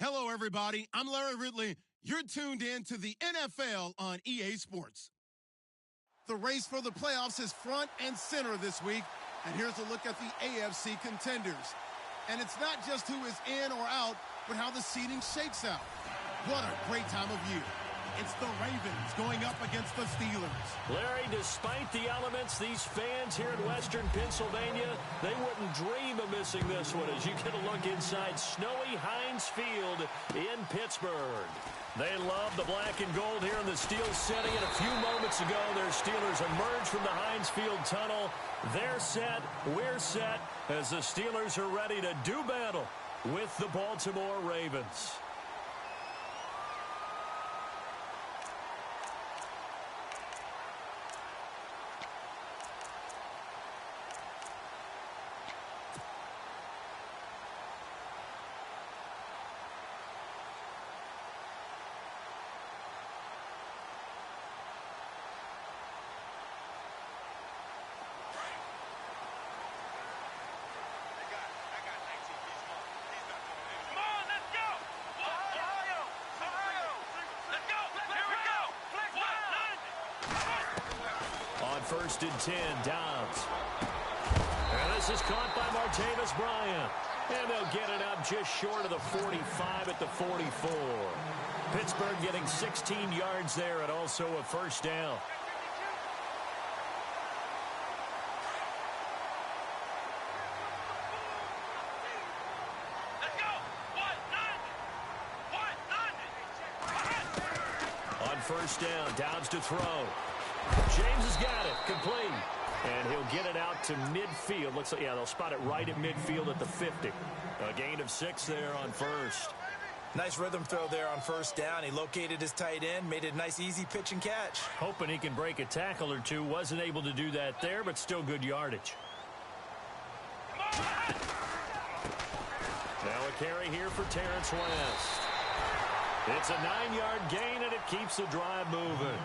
Hello, everybody. I'm Larry Ridley. You're tuned in to the NFL on EA Sports. The race for the playoffs is front and center this week, and here's a look at the AFC contenders. And it's not just who is in or out, but how the seeding shakes out. What a great time of year. It's the Ravens going up against the Steelers. Larry, despite the elements, these fans here in western Pennsylvania, they wouldn't dream of missing this one as you get a look inside snowy Heinz Field in Pittsburgh. They love the black and gold here in the steel setting, and a few moments ago, their Steelers emerged from the Heinz Field tunnel. They're set, we're set, as the Steelers are ready to do battle with the Baltimore Ravens. First and 10, Dobbs. And this is caught by Martavis Bryant. And they'll get it up just short of the 45 at the 44. Pittsburgh getting 16 yards there and also a first down. On first down, Dobbs to throw. James has got it, complete. And he'll get it out to midfield. Looks like, yeah, they'll spot it right at midfield at the 50. A gain of 6 there on first. Nice rhythm throw there on first down. He located his tight end, made it a nice, easy pitch and catch. Hoping he can break a tackle or two. Wasn't able to do that there, but still good yardage. Now a carry here for Terrence West. It's a 9-yard gain, and it keeps the drive moving.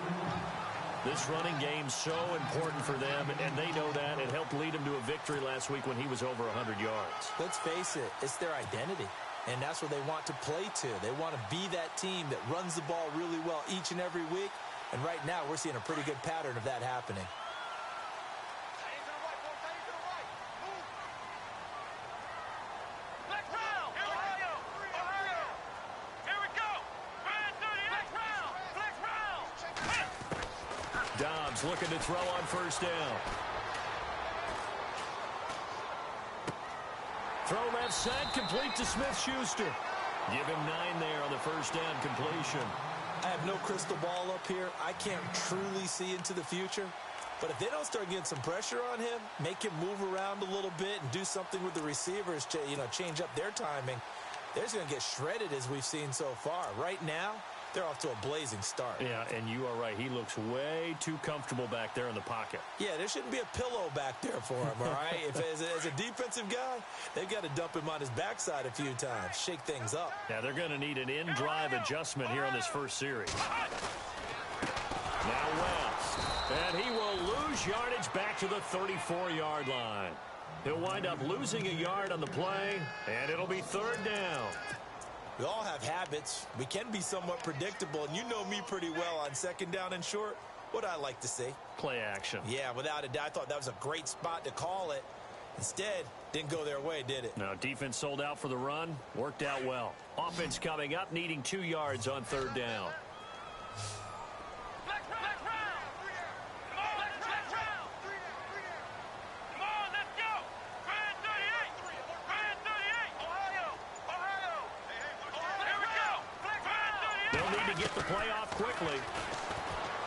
This running game's so important for them, and they know that. It helped lead him to a victory last week when he was over 100 yards. Let's face it, it's their identity, and that's what they want to play to. They want to be that team that runs the ball really well each and every week, and right now we're seeing a pretty good pattern of that happening. Dobbs looking to throw on first down. Throw left side, complete to Smith-Schuster. Give him 9 there on the first down completion. I have no crystal ball up here. I can't truly see into the future. But if they don't start getting some pressure on him, make him move around a little bit and do something with the receivers, change up their timing, they're just going to get shredded as we've seen so far. Right now, they're off to a blazing start. Yeah, and you are right. He looks way too comfortable back there in the pocket. Yeah, there shouldn't be a pillow back there for him, all right? As a defensive guy, they've got to dump him on his backside a few times, shake things up. Yeah, they're going to need an in-drive adjustment here on this first series. Now West, and he will lose yardage back to the 34-yard line. He'll wind up losing a yard on the play, and it'll be third down. We all have habits. We can be somewhat predictable, and you know me pretty well on second down and short. What I like to see. Play action. Yeah, without a doubt. I thought that was a great spot to call it. Instead, didn't go their way, did it? No, defense sold out for the run. Worked out well. Offense coming up, needing 2 yards on third down. They'll need to get the play off quickly.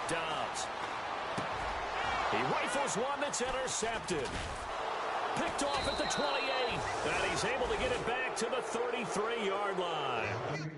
Dobbs. He rifles one that's intercepted. Picked off at the 28. And he's able to get it back to the 33-yard line.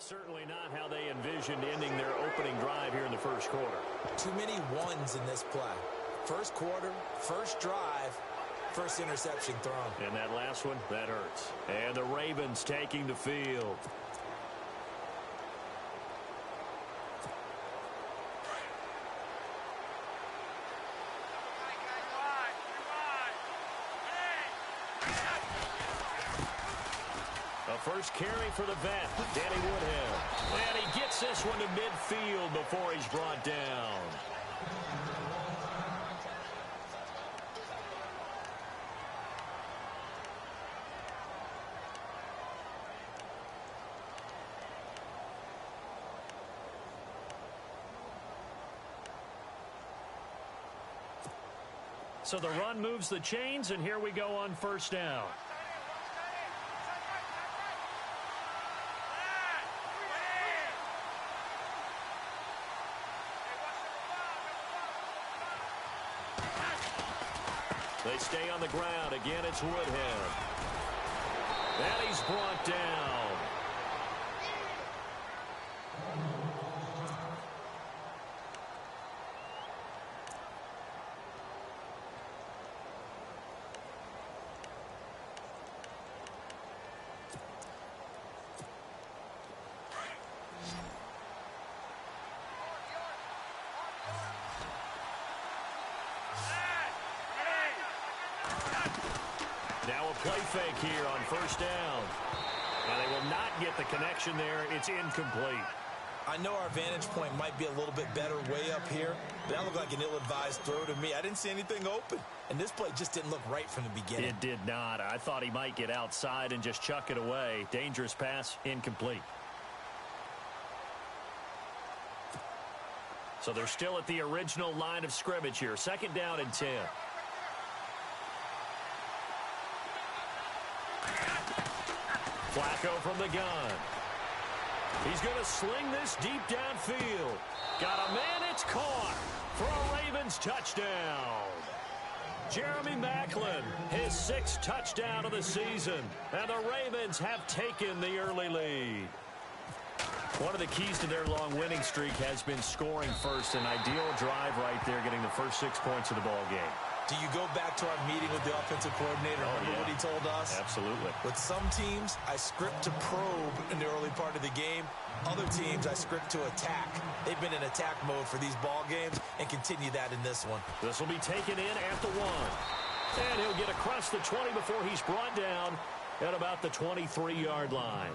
Certainly not how they envisioned ending their opening drive here in the first quarter. Too many ones in this play. First quarter, first drive, first interception thrown. And that last one, that hurts. And the Ravens taking the field. A first carry for the vet, Danny Woodhead. And he gets this one to midfield before he's brought down. So the run moves the chains, and here we go on first down. They stay on the ground. Again, it's Woodhead. And he's brought down. Now a play fake here on first down. And they will not get the connection there. It's incomplete. I know our vantage point might be a little bit better way up here, but that looked like an ill-advised throw to me. I didn't see anything open, and this play just didn't look right from the beginning. It did not. I thought he might get outside and just chuck it away. Dangerous pass, incomplete. So they're still at the original line of scrimmage here. Second down and 10. Flacco from the gun. He's going to sling this deep downfield. Got a man, it's caught for a Ravens touchdown. Jeremy Maclin, his 6th touchdown of the season. And the Ravens have taken the early lead. One of the keys to their long winning streak has been scoring first. An ideal drive right there, getting the first 6 points of the ball game. Do you go back to our meeting with the offensive coordinator? Remember what he told us? Absolutely. With some teams, I script to probe in the early part of the game. Other teams, I script to attack. They've been in attack mode for these ball games and continue that in this one. This will be taken in at the 1. And he'll get across the 20 before he's brought down at about the 23-yard line.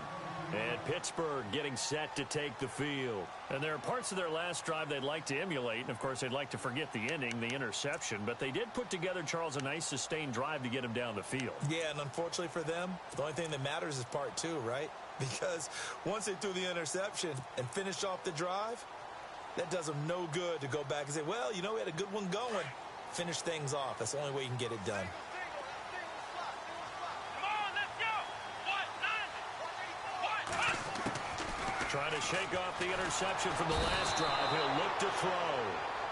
And Pittsburgh getting set to take the field. And there are parts of their last drive they'd like to emulate. And, of course, they'd like to forget the ending, the interception. But they did put together, Charles, a nice sustained drive to get him down the field. Yeah, and unfortunately for them, the only thing that matters is part 2, right? Because once they threw the interception and finished off the drive, that does them no good to go back and say, well, you know, we had a good one going. Finish things off. That's the only way you can get it done. Trying to shake off the interception from the last drive. He'll look to throw.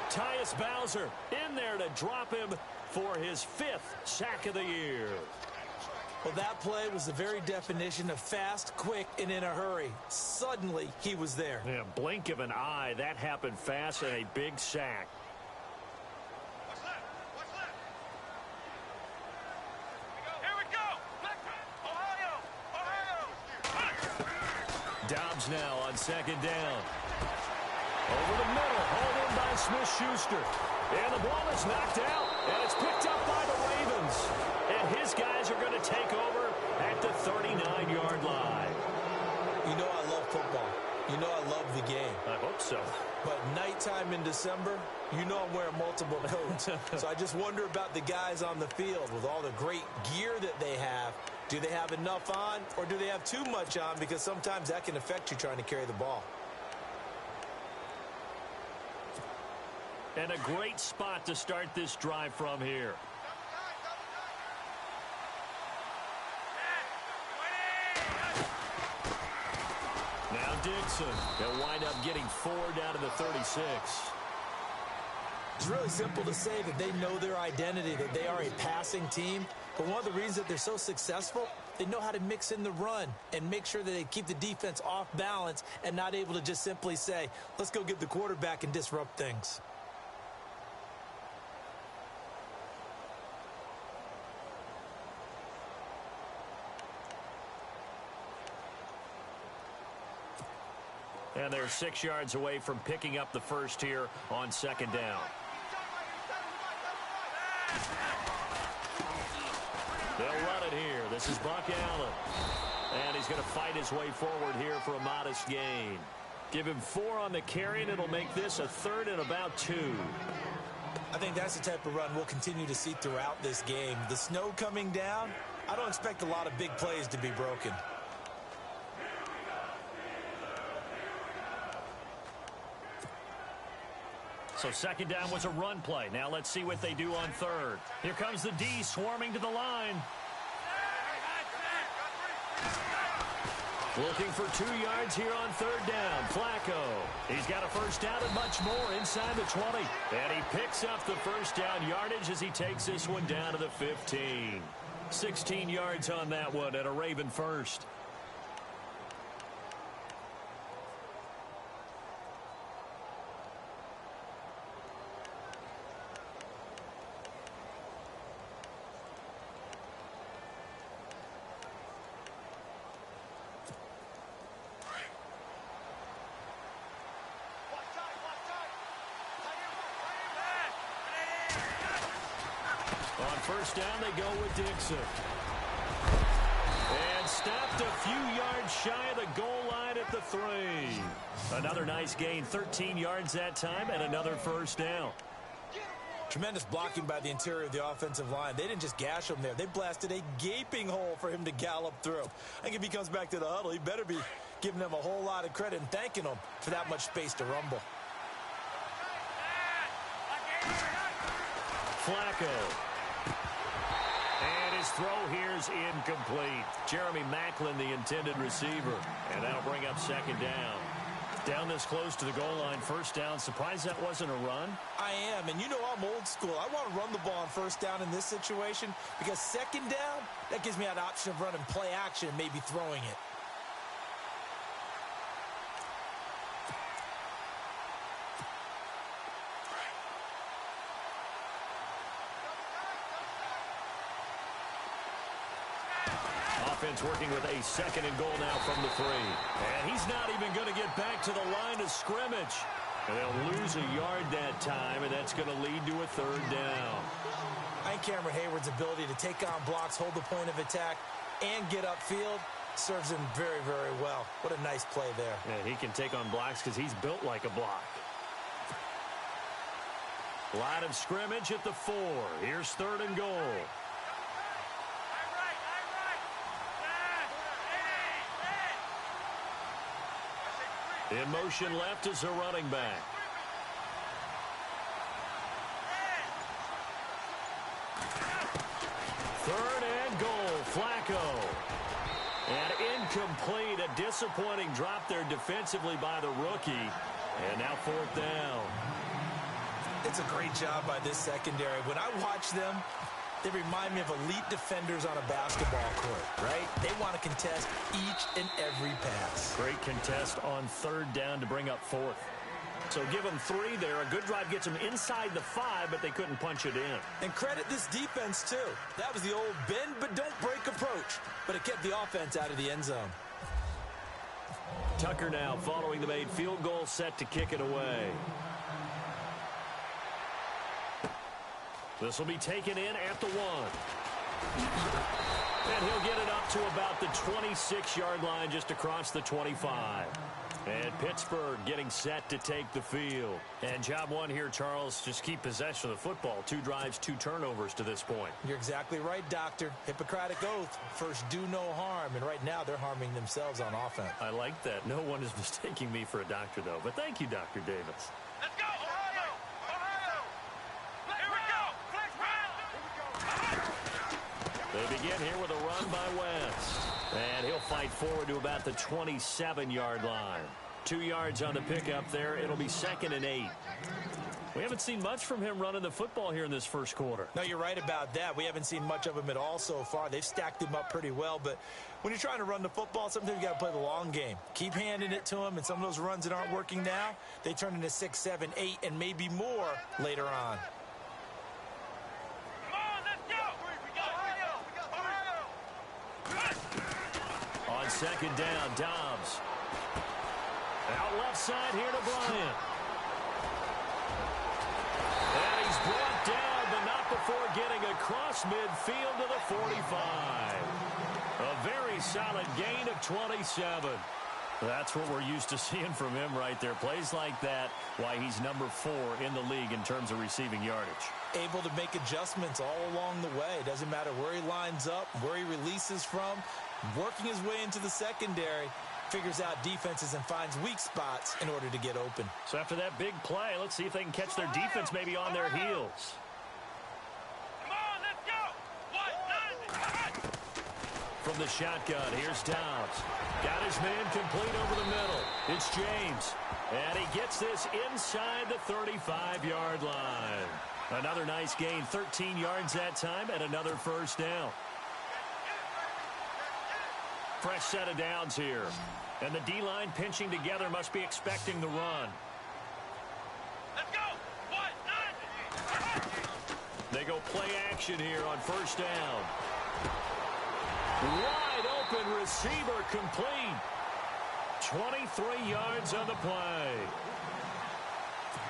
Tyus Bowser in there to drop him for his 5th sack of the year. Well, that play was the very definition of fast, quick, and in a hurry. Suddenly, he was there. Yeah, blink of an eye. That happened fast and a big sack. Dobbs now on second down. Over the middle, hauled in by Smith-Schuster. And the ball is knocked out, and it's picked up by the Ravens. And his guys are going to take over at the 39-yard line. You know I love football. You know I love the game. I hope so. But nighttime in December, you know I'm wearing multiple coats. So I just wonder about the guys on the field with all the great gear that they have. Do they have enough on, or do they have too much on? Because sometimes that can affect you trying to carry the ball. And a great spot to start this drive from here. Now Dixon. They'll wind up getting 4 down to the 36. It's really simple to say that they know their identity, that they are a passing team. But one of the reasons that they're so successful They know how to mix in the run and make sure that they keep the defense off balance and not able to just simply say, let's go get the quarterback and disrupt things. And they're 6 yards away from picking up the first here on second down. They'll run it here. This is Buck Allen. And he's going to fight his way forward here for a modest gain. Give him 4 on the carry, and it'll make this a 3rd and about 2. I think that's the type of run we'll continue to see throughout this game. The snow coming down, I don't expect a lot of big plays to be broken. So second down was a run play. Now let's see what they do on 3rd. Here comes the D swarming to the line. Looking for 2 yards here on 3rd down. Flacco. He's got a first down and much more inside the 20. And he picks up the first down yardage as he takes this one down to the 15. 16 yards on that one at a Raven first. On first down, they go with Dixon. And stopped a few yards shy of the goal line at the 3. Another nice gain, 13 yards that time, and another first down. Tremendous blocking by the interior of the offensive line. They didn't just gash him there. They blasted a gaping hole for him to gallop through. I think if he comes back to the huddle, he better be giving them a whole lot of credit and thanking them for that much space to rumble. Flacco. And his throw here's incomplete. Jeremy Maclin, the intended receiver. And that'll bring up second down. Down this close to the goal line, first down. Surprised that wasn't a run? I am, and you know I'm old school. I want to run the ball on first down in this situation because second down, that gives me that option of running play action and maybe throwing it. Offense working with a second and goal now from the 3. And he's not even going to get back to the line of scrimmage. And they'll lose a yard that time, and that's going to lead to a 3rd down. I think Cameron Hayward's ability to take on blocks, hold the point of attack, and get upfield serves him very, very well. What a nice play there. Yeah, he can take on blocks because he's built like a block. Line of scrimmage at the 4. Here's 3rd and goal. In motion left is a running back. Third and goal, Flacco. And incomplete, a disappointing drop there defensively by the rookie. And now 4th down. It's a great job by this secondary. When I watch them, they remind me of elite defenders on a basketball court, right? They want to contest each and every pass. Great contest on 3rd down to bring up 4th. So give them 3 there. A good drive gets them inside the 5, but they couldn't punch it in. And credit this defense, too. That was the old bend but don't break approach, but it kept the offense out of the end zone. Tucker now following the made field goal, set to kick it away. This will be taken in at the 1. And he'll get it up to about the 26-yard line just across the 25. And Pittsburgh getting set to take the field. And job 1 here, Charles, just keep possession of the football. 2 drives, 2 turnovers to this point. You're exactly right, Doctor. Hippocratic oath. First, do no harm. And right now, they're harming themselves on offense. I like that. No one is mistaking me for a doctor, though. But thank you, Dr. Davis. Let's go, Ohio! Ohio! Here we go! They begin here with a run by West. And he'll fight forward to about the 27-yard line. 2 yards on the pickup there. It'll be 2nd and 8. We haven't seen much from him running the football here in this first quarter. No, you're right about that. We haven't seen much of him at all so far. They've stacked him up pretty well, but when you're trying to run the football, sometimes you got to play the long game. Keep handing it to him, and some of those runs that aren't working now, they turn into 6, 7, 8, and maybe more later on. Come on, let's go! Ohio! On second down, Dobbs. Out left side here to Bryant. And he's brought down, but not before getting across midfield to the 45. A very solid gain of 27. That's what we're used to seeing from him right there. Plays like that, why he's number 4 in the league in terms of receiving yardage. Able to make adjustments all along the way. Doesn't matter where he lines up, where he releases from. Working his way into the secondary, figures out defenses and finds weak spots in order to get open. So after that big play, let's see if they can catch their defense maybe on their heels. Come on, let's go! From the shotgun, here's Dobbs. Got his man complete over the middle. It's James. And he gets this inside the 35-yard line. Another nice gain, 13 yards that time, and another first down. Fresh set of downs here. And the D-line pinching together must be expecting the run. Let's go! They go play action here on first down. Wide open receiver complete. 23 yards on the play.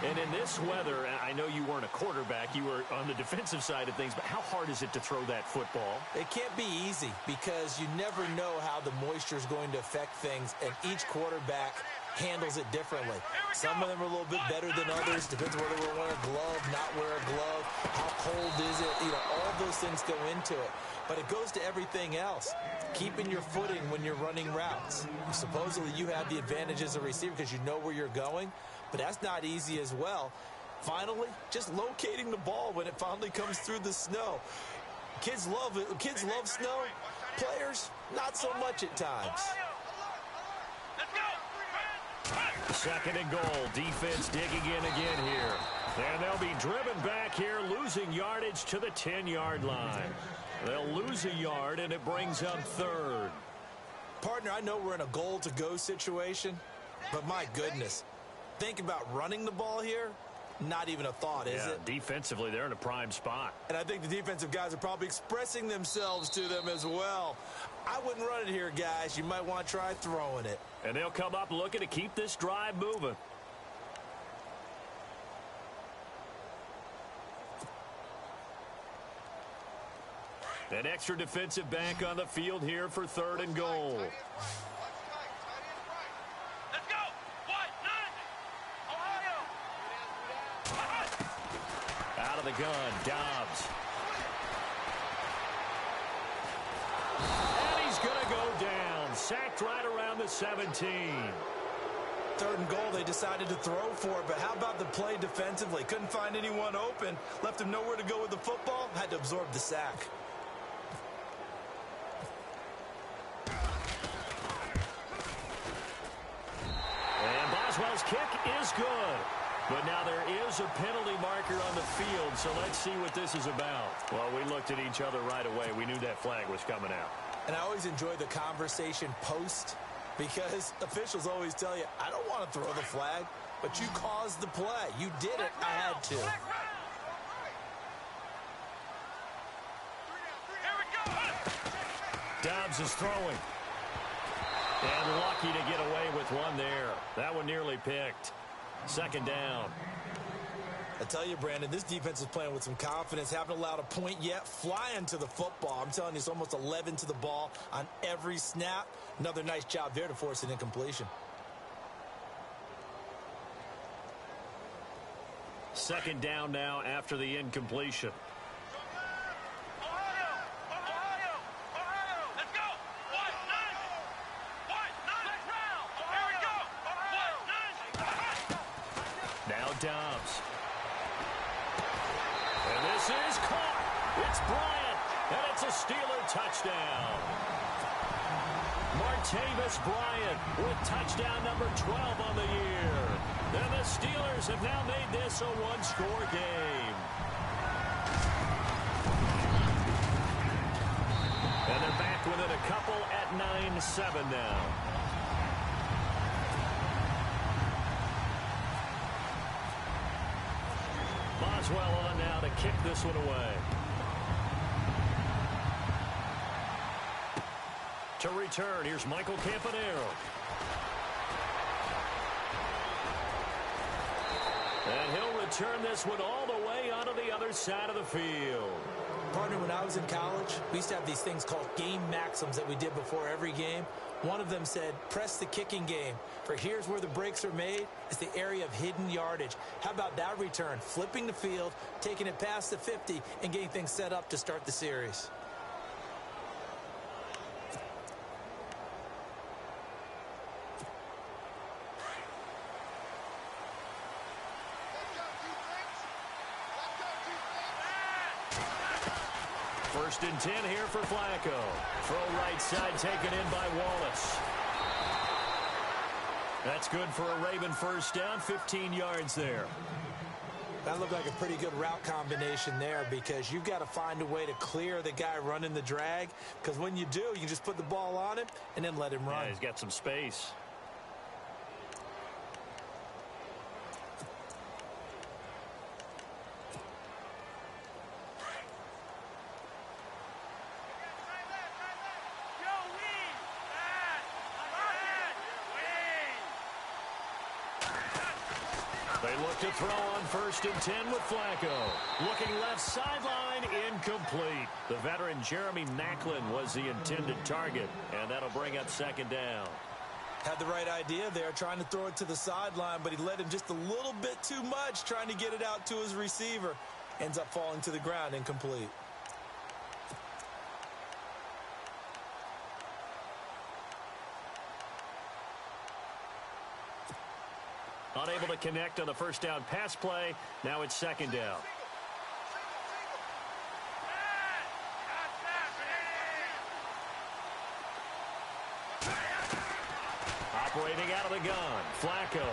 And in this weather, I know you weren't a quarterback, you were on the defensive side of things, but how hard is it to throw that football? It can't be easy because you never know how the moisture is going to affect things, and each quarterback handles it differently. Some of them are a little bit better than others. Depends whether we're wearing a glove, not wear a glove, how cold is it, all those things go into it. But it goes to everything else. Keeping your footing when you're running routes. Supposedly you have the advantage as a receiver because you know where you're going, but that's not easy as well. Finally, just locating the ball when it finally comes through the snow. Kids love it. Kids love snow. Players, not so much at times. Second and goal. Defense digging in again here. And they'll be driven back here, losing yardage to the 10-yard line. They'll lose a yard, and it brings up third. Partner, I know we're in a goal-to-go situation, but my goodness. Think about running the ball here. Not even a thought, is it? Defensively, they're in a prime spot. And I think the defensive guys are probably expressing themselves to them as well. I wouldn't run it here, guys. You might want to try throwing it. And they'll come up looking to keep this drive moving. An extra defensive back on the field here for third and goal. Let's go! Ohio! Out of the gun, Dobbs. And he's going to go down. Sacked right around the 17. Third and goal, they decided to throw for it, but how about the play defensively? Couldn't find anyone open. Left him nowhere to go with the football. Had to absorb the sack. And Boswell's kick is good. But now there is a penalty marker on the field, so let's see what this is about. Well, we looked at each other right away. We knew that flag was coming out. And I always enjoy the conversation post because officials always tell you, I don't want to throw the flag, but you caused the play. You did it. I had to. Here we go! Dobbs is throwing. And lucky to get away with one there. That one nearly picked. Second down. I tell you, Brandon, this defense is playing with some confidence. Haven't allowed a point yet. Flying to the football. I'm telling you, it's almost 11 to the ball on every snap. Another nice job there to force an incompletion. Second down now after the incompletion. Dobbs. And this is caught. It's Bryant. And it's a Steeler touchdown. Martavis Bryant with touchdown number 12 on the year. And the Steelers have now made this a one-score game. And they're back within a couple at 9-7 now. Boswell on now to kick this one away. To return, here's Michael Campanero. And he'll return this one all the way onto the other side of the field. Partner, when I was in college, we used to have these things called game maxims that we did before every game. One of them said, press the kicking game. For here's where the breaks are made. It's the area of hidden yardage. How about that return? Flipping the field, taking it past the 50, and getting things set up to start the series. First and 10 here for Flacco. Throw right side taken in by Wallace. That's good for a Raven first down, 15 yards there. That looked like a pretty good route combination there because you've got to find a way to clear the guy running the drag, because when you do, you can just put the ball on him and then let him run. Yeah, he's got some space. They look to throw on first and 10 with Flacco. Looking left sideline, incomplete. The veteran Jeremy Maclin was the intended target, and that'll bring up second down. Had the right idea there, trying to throw it to the sideline, but he led him just a little bit too much, trying to get it out to his receiver. Ends up falling to the ground, incomplete. Unable to connect on the first down pass play. Now it's second down. Operating out of the gun, Flacco.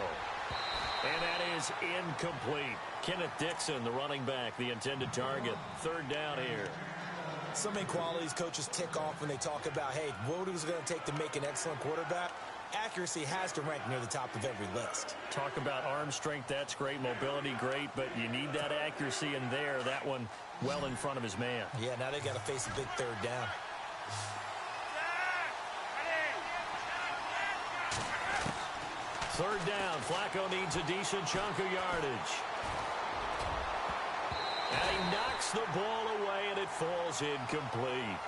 And that is incomplete. Kenneth Dixon, the running back, the intended target. Third down here. So many qualities coaches tick off when they talk about, hey, what it was going to take to make an excellent quarterback. Accuracy has to rank near the top of every list. Talk about arm strength, that's great. Mobility, great, but you need that accuracy in there. That one well in front of his man. Yeah, now they got to face a big third down. Third down, Flacco needs a decent chunk of yardage. And he knocks the ball away, and it falls incomplete.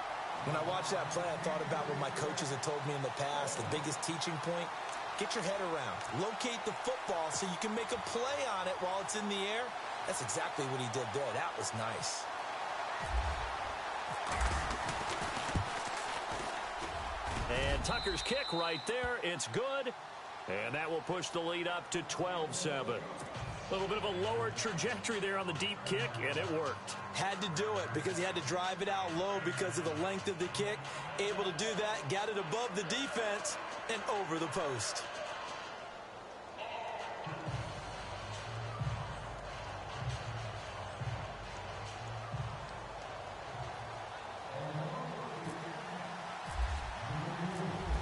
When I watched that play, I thought about what my coaches had told me in the past. The biggest teaching point, get your head around. Locate the football so you can make a play on it while it's in the air. That's exactly what he did there. That was nice. And Tucker's kick right there. It's good. And that will push the lead up to 12-7. A little bit of a lower trajectory there on the deep kick, and it worked. Had to do it because he had to drive it out low because of the length of the kick. Able to do that, got it above the defense and over the post.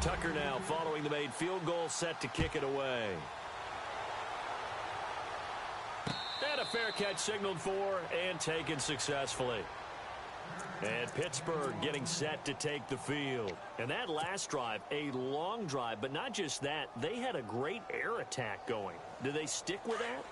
Tucker now following the made field goal, set to kick it away. And a fair catch signaled for and taken successfully. And Pittsburgh getting set to take the field. And that last drive, a long drive, but not just that, they had a great air attack going. Do they stick with that?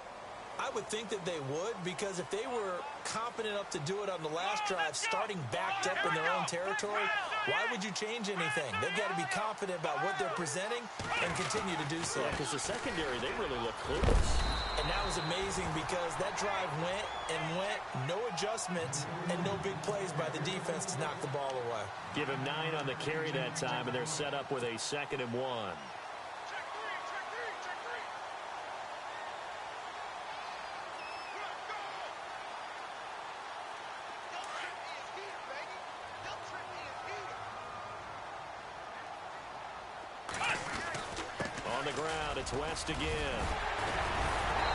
I would think that they would, because if they were confident enough to do it on the last drive, starting backed up in their own territory, why would you change anything? They've got to be confident about what they're presenting and continue to do so. Yeah, because the secondary, they really look clueless. And that was amazing because that drive went and went, no adjustments, and no big plays by the defense to knock the ball away. Give him 9 on the carry that time, and they're set up with a 2nd and 1. the ground. It's West again.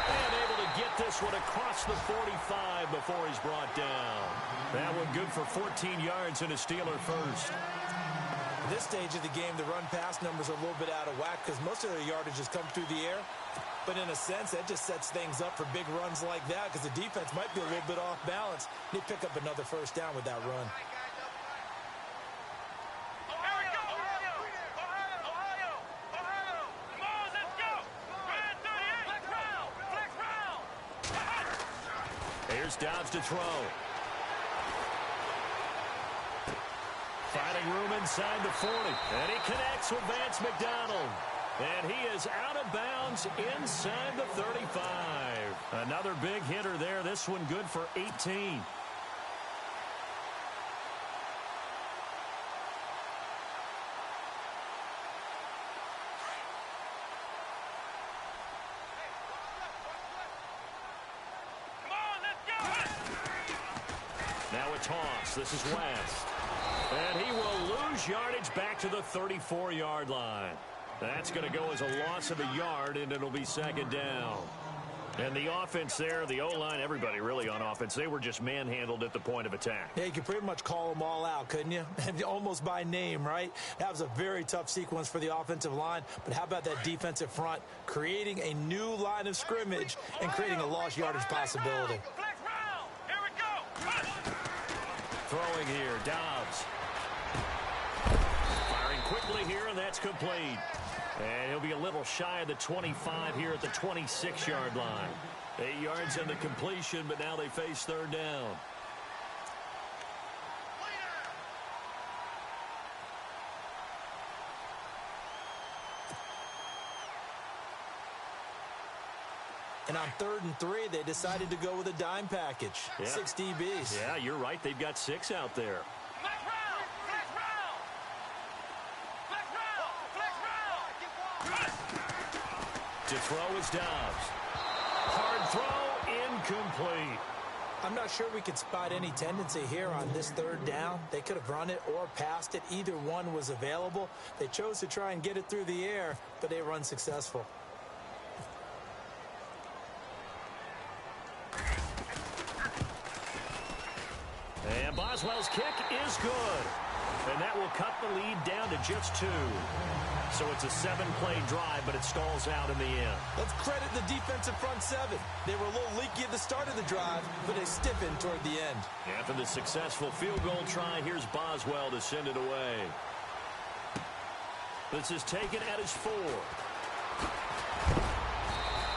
And able to get this one across the 45 before he's brought down. That one good for 14 yards and a Steeler first. At this stage of the game, the run-pass numbers are a little bit out of whack because most of their yardage has come through the air. But in a sense, that just sets things up for big runs like that because the defense might be a little bit off balance. They pick up another first down with that run. Here's Dobbs to throw. Finding room inside the 40. And he connects with Vance McDonald. And he is out of bounds inside the 35. Another big hitter there. This one good for 18. Now a toss. This is West. And he will lose yardage back to the 34-yard line. That's going to go as a loss of a yard, and it'll be second down. And the offense there, the O-line, everybody really on offense, they were just manhandled at the point of attack. Yeah, you could pretty much call them all out, couldn't you? Almost by name, right? That was a very tough sequence for the offensive line. But how about that defensive front creating a new line of scrimmage and creating a lost yardage possibility? Throwing here, Dobbs. Firing quickly here, and that's complete. And he'll be a little shy of the 25 here at the 26-yard line. 8 yards in the completion, but now they face third down. And on 3rd and 3, they decided to go with a dime package. Yeah. 6 DBs. Yeah, you're right. They've got 6 out there. To throw is Dobbs. Hard throw, incomplete. I'm not sure we could spot any tendency here on this 3rd down. They could have run it or passed it. Either one was available. They chose to try and get it through the air, but they were unsuccessful. And Boswell's kick is good. And that will cut the lead down to just 2. So it's a 7-play drive, but it stalls out in the end. Let's credit the defensive front 7. They were a little leaky at the start of the drive, but they stiffened toward the end. After the successful field goal try, here's Boswell to send it away. This is taken at his 4.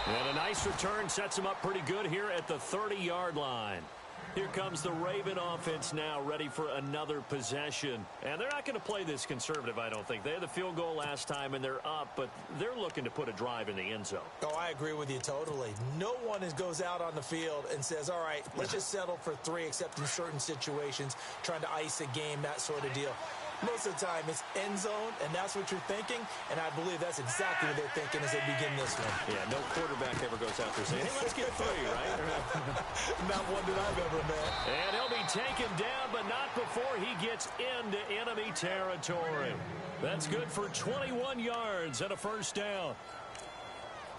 And a nice return sets him up pretty good here at the 30-yard line. Here comes the Raven offense now, ready for another possession. And they're not going to play this conservative, I don't think. They had the field goal last time, and they're up, but they're looking to put a drive in the end zone. Oh, I agree with you totally. No one goes out on the field and says, all right, let's just settle for 3, except in certain situations, trying to ice a game, that sort of deal. Most of the time, it's end zone, and that's what you're thinking, and I believe that's exactly what they're thinking as they begin this one. Yeah, no quarterback ever goes out there saying, hey, let's get 3, right? Not one that I've ever met. And he'll be taken down, but not before he gets into enemy territory. That's good for 21 yards and a first down.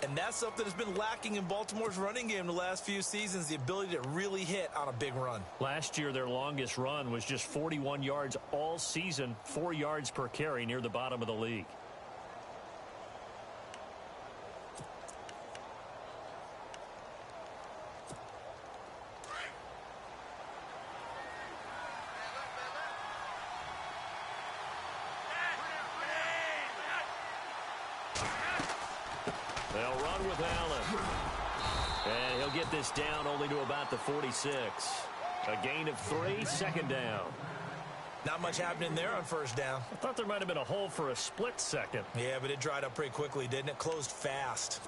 And that's something that's been lacking in Baltimore's running game the last few seasons, the ability to really hit on a big run. Last year, their longest run was just 41 yards all season, 4 yards per carry, near the bottom of the league. They'll run with Allen. And he'll get this down only to about the 46. A gain of 3, second down. Not much happening there on first down. I thought there might have been a hole for a split second. Yeah, but it dried up pretty quickly, didn't it? Closed fast.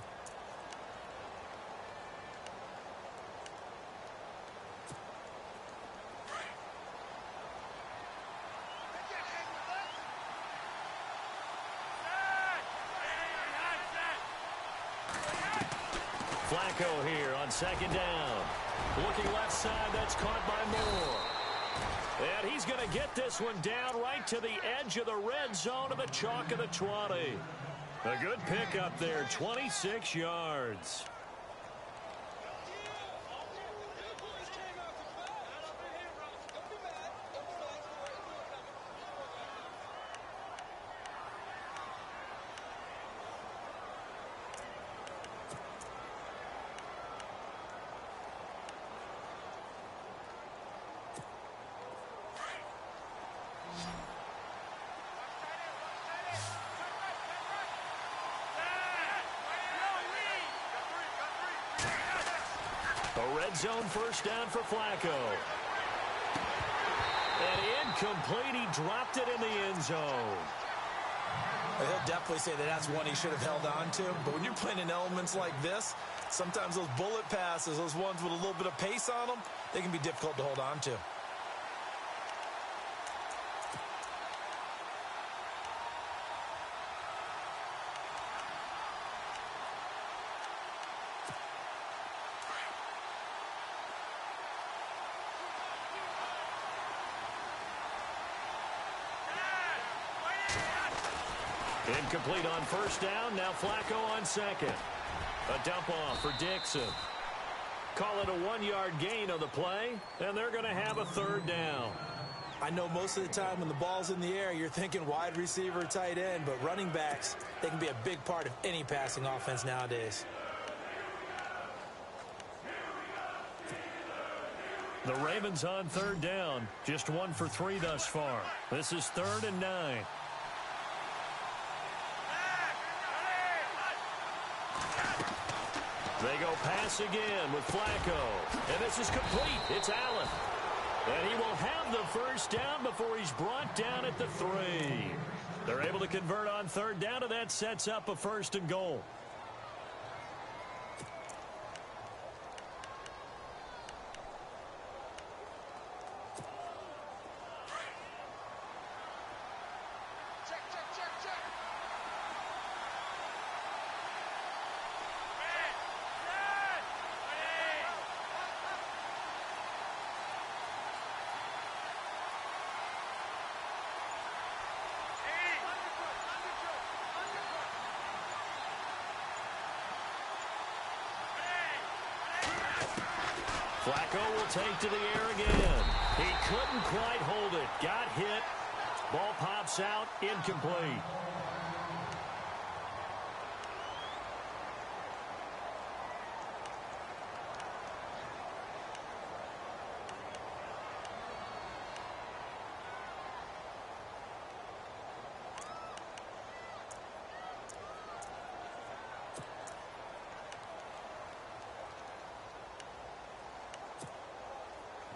Flacco here on second down. Looking left side, that's caught by Moore. And he's going to get this one down right to the edge of the red zone of the chalk of the 20. A good pick up there, 26 yards. A red zone first down for Flacco. And incomplete. He dropped it in the end zone. He'll definitely say that that's one he should have held on to. But when you're playing in elements like this, sometimes those bullet passes, those ones with a little bit of pace on them, they can be difficult to hold on to. Incomplete on first down. Now Flacco on second. A dump off for Dixon. Call it a 1-yard gain on the play, and they're going to have a third down. I know most of the time when the ball's in the air, you're thinking wide receiver, tight end, but running backs, they can be a big part of any passing offense nowadays. The Ravens on third down. Just 1 for 3 thus far. This is 3rd and 9. They go pass again with Flacco. And this is complete. It's Allen. And he will have the first down before he's brought down at the 3. They're able to convert on third down, and that sets up a 1st and goal. Flacco will take to the air again. He couldn't quite hold it. Got hit. Ball pops out. Incomplete.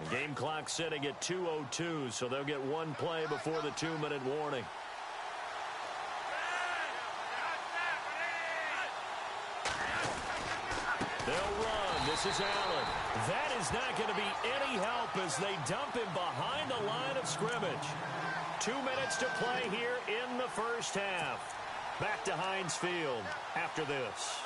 The game clock setting at 2:02, so they'll get one play before the 2-minute warning. They'll run. This is Allen. That is not going to be any help as they dump him behind the line of scrimmage. 2 minutes to play here in the first half. Back to Heinz Field after this.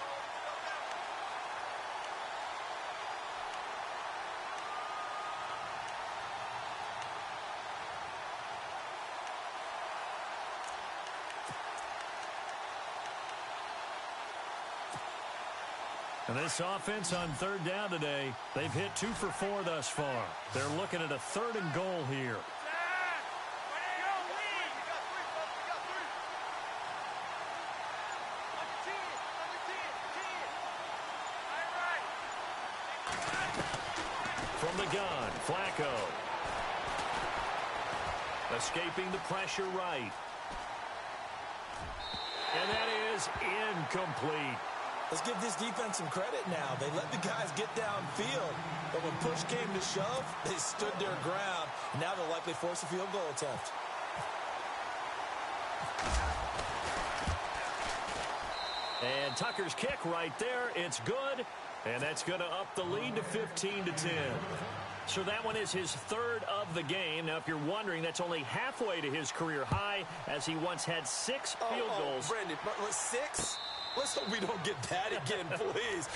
And this offense on third down today, they've hit 2 for 4 thus far. They're looking at a 3rd and goal here. From the gun, Flacco. Escaping the pressure right. And that is incomplete. Let's give this defense some credit now. They let the guys get downfield, but when push came to shove, they stood their ground. Now they'll likely force a field goal attempt. And Tucker's kick right there. It's good, and that's going to up the lead to 15-10. So that one is his 3rd of the game. Now, if you're wondering, that's only halfway to his career high, as he once had 6 field goals. Brandon, 6? Let's hope we don't get that again, please.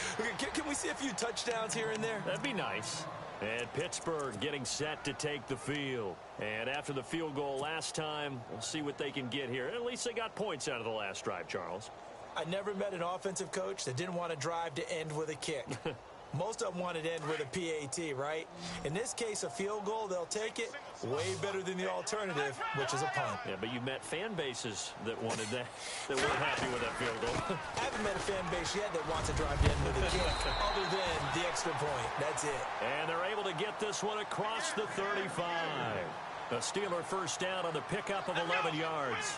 Can we see a few touchdowns here and there? That'd be nice. And Pittsburgh getting set to take the field. And after the field goal last time, we'll see what they can get here. At least they got points out of the last drive, Charles. I never met an offensive coach that didn't want to drive to end with a kick. Most of them want to end with a PAT, right? In this case, a field goal, they'll take it way better than the alternative, which is a punt. Yeah, but you met fan bases that wanted that weren't happy with that field goal. I haven't met a fan base yet that wants to drive to end with a kick, other than the extra point. That's it. And they're able to get this one across the 35. A Steeler first down on the pickup of 11 yards.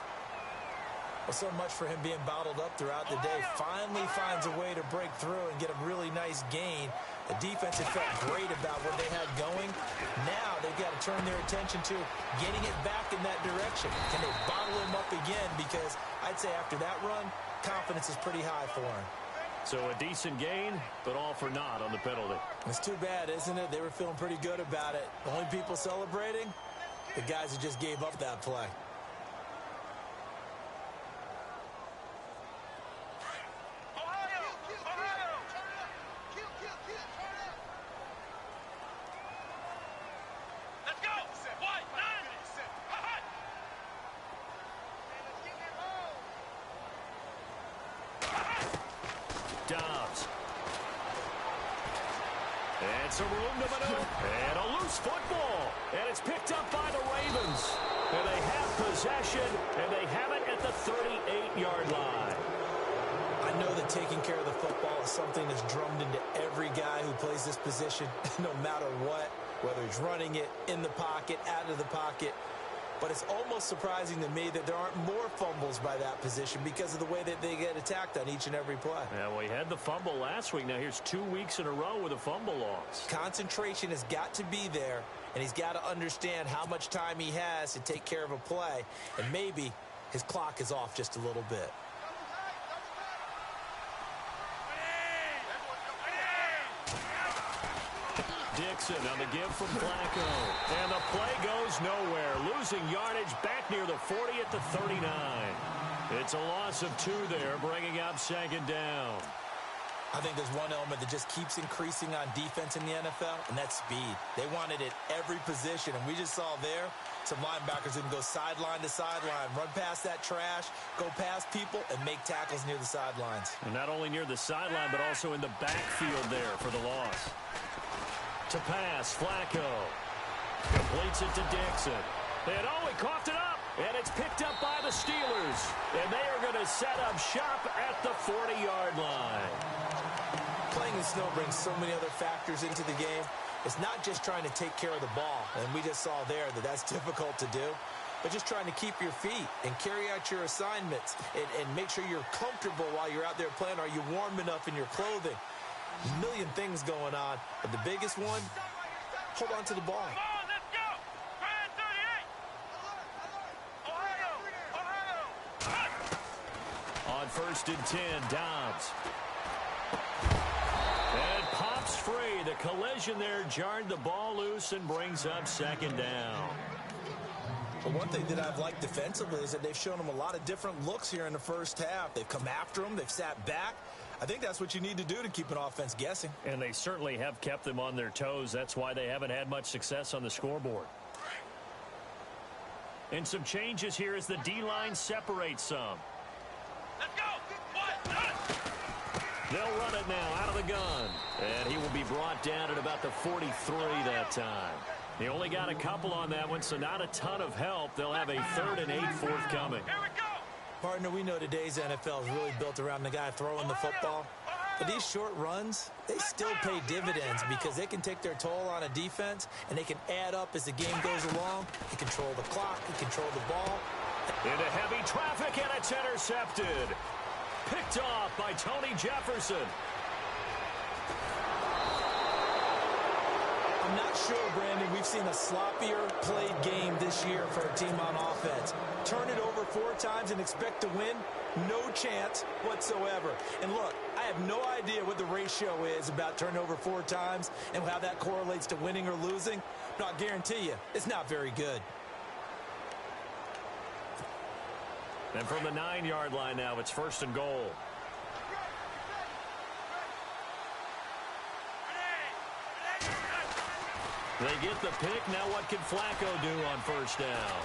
Well, so much for him being bottled up throughout the day. Finally finds a way to break through and get a really nice gain. The defense had felt great about what they had going. Now they've got to turn their attention to getting it back in that direction. Can they bottle him up again? Because I'd say after that run, confidence is pretty high for him. So a decent gain, but all for naught on the penalty. It's too bad, isn't it? They were feeling pretty good about it. The only people celebrating, the guys who just gave up that play. Dobbs. And some room to maneuver. And a loose football. And it's picked up by the Ravens. And they have possession, and they have it at the 38-yard line. I know that taking care of the football is something that's drummed into every guy who plays this position, no matter what, whether he's running it, in the pocket, out of the pocket. But it's almost surprising to me that there aren't more fumbles by that position because of the way that they get attacked on each and every play. Yeah, well, he had the fumble last week. Now here's 2 weeks in a row with a fumble loss. Concentration has got to be there, and he's got to understand how much time he has to take care of a play. And maybe his clock is off just a little bit. Dixon on the give from Flacco. And the play goes nowhere. Losing yardage back near the 40 at the 39. It's a loss of 2 there, bringing up second down. I think there's one element that just keeps increasing on defense in the NFL, and that's speed. They want it at every position, and we just saw there some linebackers who can go sideline to sideline, run past that trash, go past people, and make tackles near the sidelines. And not only near the sideline, but also in the backfield there for the loss. To pass, Flacco. Completes it to Dixon. And oh, he coughed it up. And it's picked up by the Steelers. And they are going to set up shop at the 40-yard line. Playing in snow brings so many other factors into the game. It's not just trying to take care of the ball. And we just saw there that that's difficult to do. But just trying to keep your feet and carry out your assignments and make sure you're comfortable while you're out there playing. Are you warm enough in your clothing? A million things going on, but the biggest one, hold on to the ball. Come on, let's go! Grand 38! Ohio! On first and 10, Dobbs. And pops free. The collision there jarred the ball loose and brings up second down. Well, one thing that I've liked defensively is that they've shown them a lot of different looks here in the first half. They've come after them. They've sat back. I think that's what you need to do to keep an offense guessing. And they certainly have kept them on their toes. That's why they haven't had much success on the scoreboard. And some changes here as the D-line separates some. Let's go! They'll run it now out of the gun. And he will be brought down at about the 43 that time. He only got a couple on that one, so not a ton of help. They'll have a 3rd and 8 forthcoming. Here we go! Partner, we know today's NFL is really built around the guy throwing the football. But these short runs, they still pay dividends because they can take their toll on a defense, and they can add up as the game goes along. They control the clock, they control the ball. Into heavy traffic, and it's intercepted. Picked off by Tony Jefferson. I'm not sure, Brandon, we've seen a sloppier played game this year for a team on offense. Turn it over 4 times and expect to win? No chance whatsoever. And look, I have no idea what the ratio is about turnover 4 times and how that correlates to winning or losing, but I'll guarantee you, it's not very good. And from the 9-yard line now, it's 1st and goal. They get the pick. Now what can Flacco do on 1st down?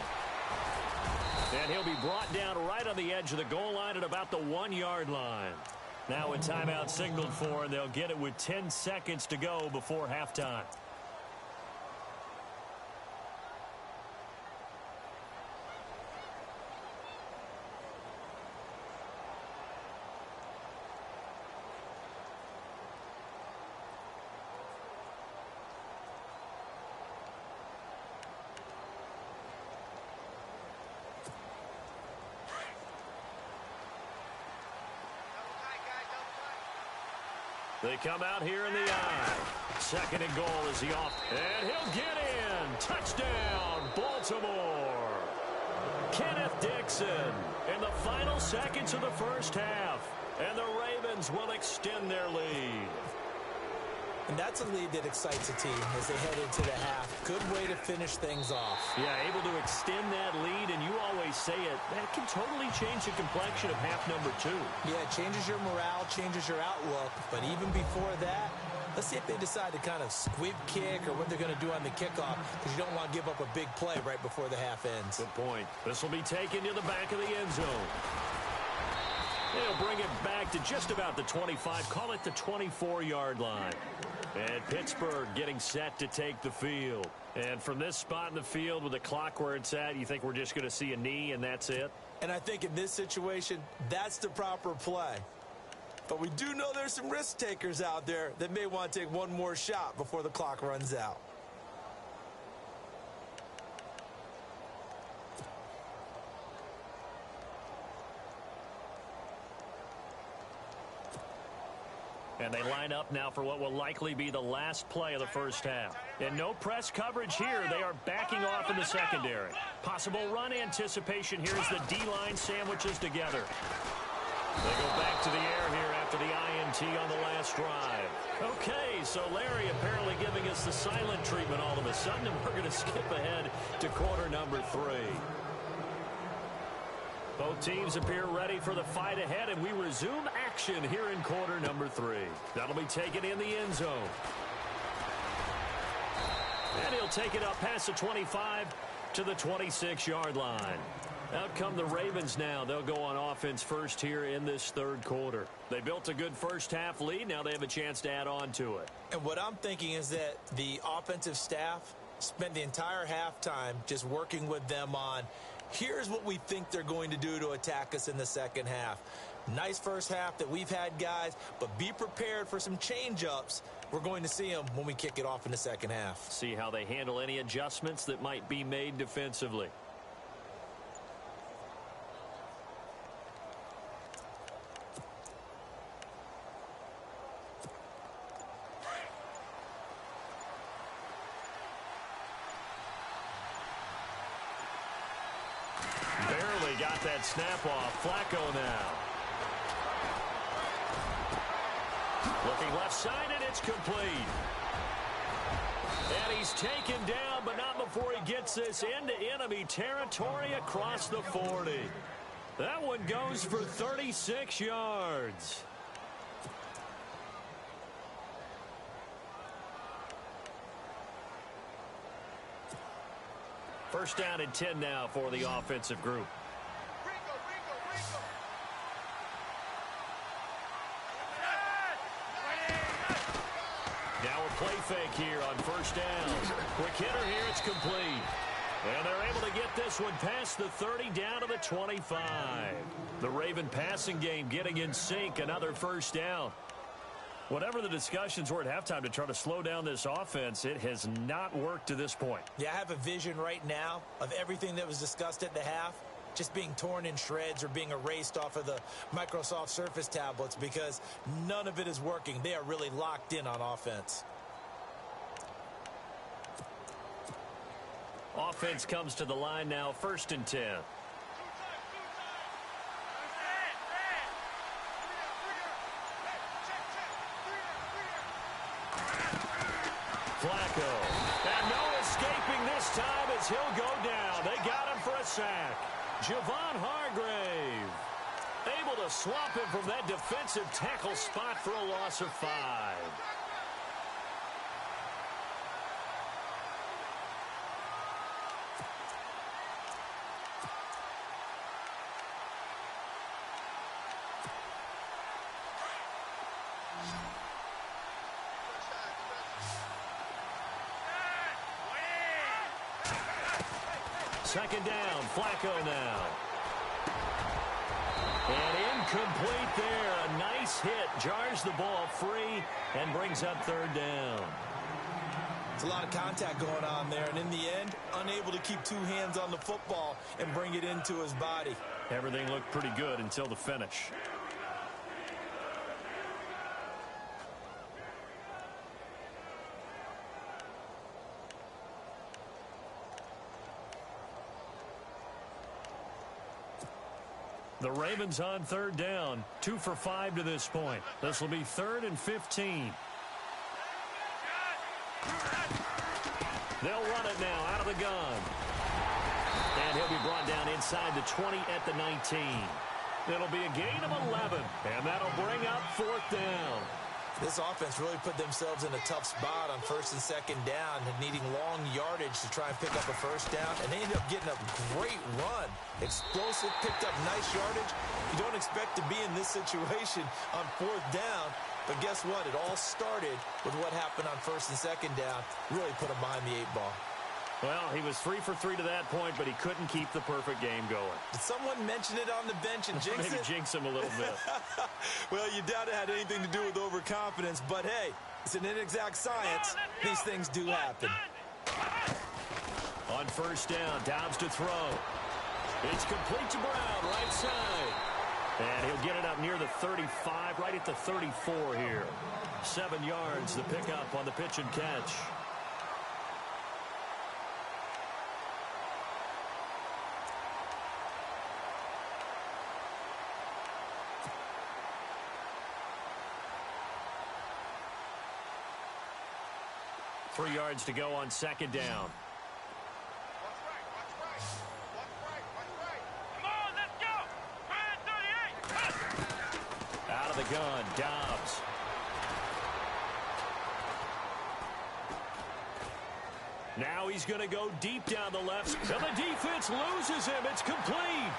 And he'll be brought down right on the edge of the goal line at about the 1-yard line. Now a timeout signaled for, and they'll get it with 10 seconds to go before halftime. They come out here in the eye. Second and goal is the off. And he'll get in. Touchdown, Baltimore. Kenneth Dixon in the final seconds of the first half. And the Ravens will extend their lead. And that's a lead that excites a team as they head into the half. Good way to finish things off. Yeah, able to extend that lead, and you always say it, that can totally change the complexion of half number 2. Yeah, it changes your morale, changes your outlook. But even before that, let's see if they decide to kind of squib kick or what they're going to do on the kickoff, because you don't want to give up a big play right before the half ends. Good point. This will be taken to the back of the end zone. They'll bring it back to just about the 25, call it the 24-yard line. And Pittsburgh getting set to take the field. And from this spot in the field with the clock where it's at, you think we're just going to see a knee and that's it? And I think in this situation, that's the proper play. But we do know there's some risk takers out there that may want to take one more shot before the clock runs out. And they line up now for what will likely be the last play of the first half. And no press coverage here. They are backing off in the secondary. Possible run anticipation here as the D-line sandwiches together. They go back to the air here after the INT on the last drive. Okay, so Larry apparently giving us the silent treatment all of a sudden, and we're going to skip ahead to quarter number 3. Both teams appear ready for the fight ahead, and we resume action here in quarter number 3. That'll be taken in the end zone. And he'll take it up past the 25 to the 26-yard line. Out come the Ravens now. They'll go on offense first here in this third quarter. They built a good first half lead. Now they have a chance to add on to it. And what I'm thinking is that the offensive staff spent the entire halftime just working with them on, here's what we think they're going to do to attack us in the second half. Nice first half that we've had, guys, but be prepared for some change-ups. We're going to see them when we kick it off in the second half. See how they handle any adjustments that might be made defensively. Got that snap off. Flacco now. Looking left side, and it's complete. And he's taken down, but not before he gets this into enemy territory across the 40. That one goes for 36 yards. First down and 10 now for the offensive group. Now a play fake here on first down. Quick hitter here, it's complete. And they're able to get this one past the 30 down to the 25. The Raven passing game getting in sync, another first down. Whatever the discussions were at halftime to try to slow down this offense, it has not worked to this point. Yeah, I have a vision right now of everything that was discussed at the half just being torn in shreds or being erased off of the Microsoft Surface tablets because none of it is working. They are really locked in on offense. Offense comes to the line now, first and 10. Flacco. And no escaping this time as he'll go down. They got him for a sack. Javon Hargrave able to swap him from that defensive tackle spot for a loss of 5. Second down, Flacco now. And incomplete there. A nice hit. Jars the ball free and brings up third down. It's a lot of contact going on there, and in the end, unable to keep two hands on the football and bring it into his body. Everything looked pretty good until the finish. The Ravens on third down. 2 for 5 to this point. This will be 3rd and 15. They'll run it now out of the gun. And he'll be brought down inside the 20 at the 19. It'll be a gain of 11. And that'll bring up 4th down. This offense really put themselves in a tough spot on 1st and 2nd down, needing long yardage to try and pick up a 1st down, and they ended up getting a great run. Explosive, picked up nice yardage. You don't expect to be in this situation on 4th down, but guess what? It all started with what happened on 1st and 2nd down. Really put them behind the 8 ball. Well, he was 3 for 3 to that point, but he couldn't keep the perfect game going. Did someone mention it on the bench and jinx it? Maybe jinx him a little bit. Well, you doubt it had anything to do with overconfidence, but hey, it's an inexact science. These things do happen. On 1st down, Dobbs to throw. It's complete to Brown, right side. And he'll get it up near the 35, right at the 34 here. 7 yards, the pickup on the pitch and catch. Three yards to go on 2nd down. Come on, let's go. 38. Out of the gun, Dobbs. Now he's going to go deep down the left. And the defense loses him. It's complete.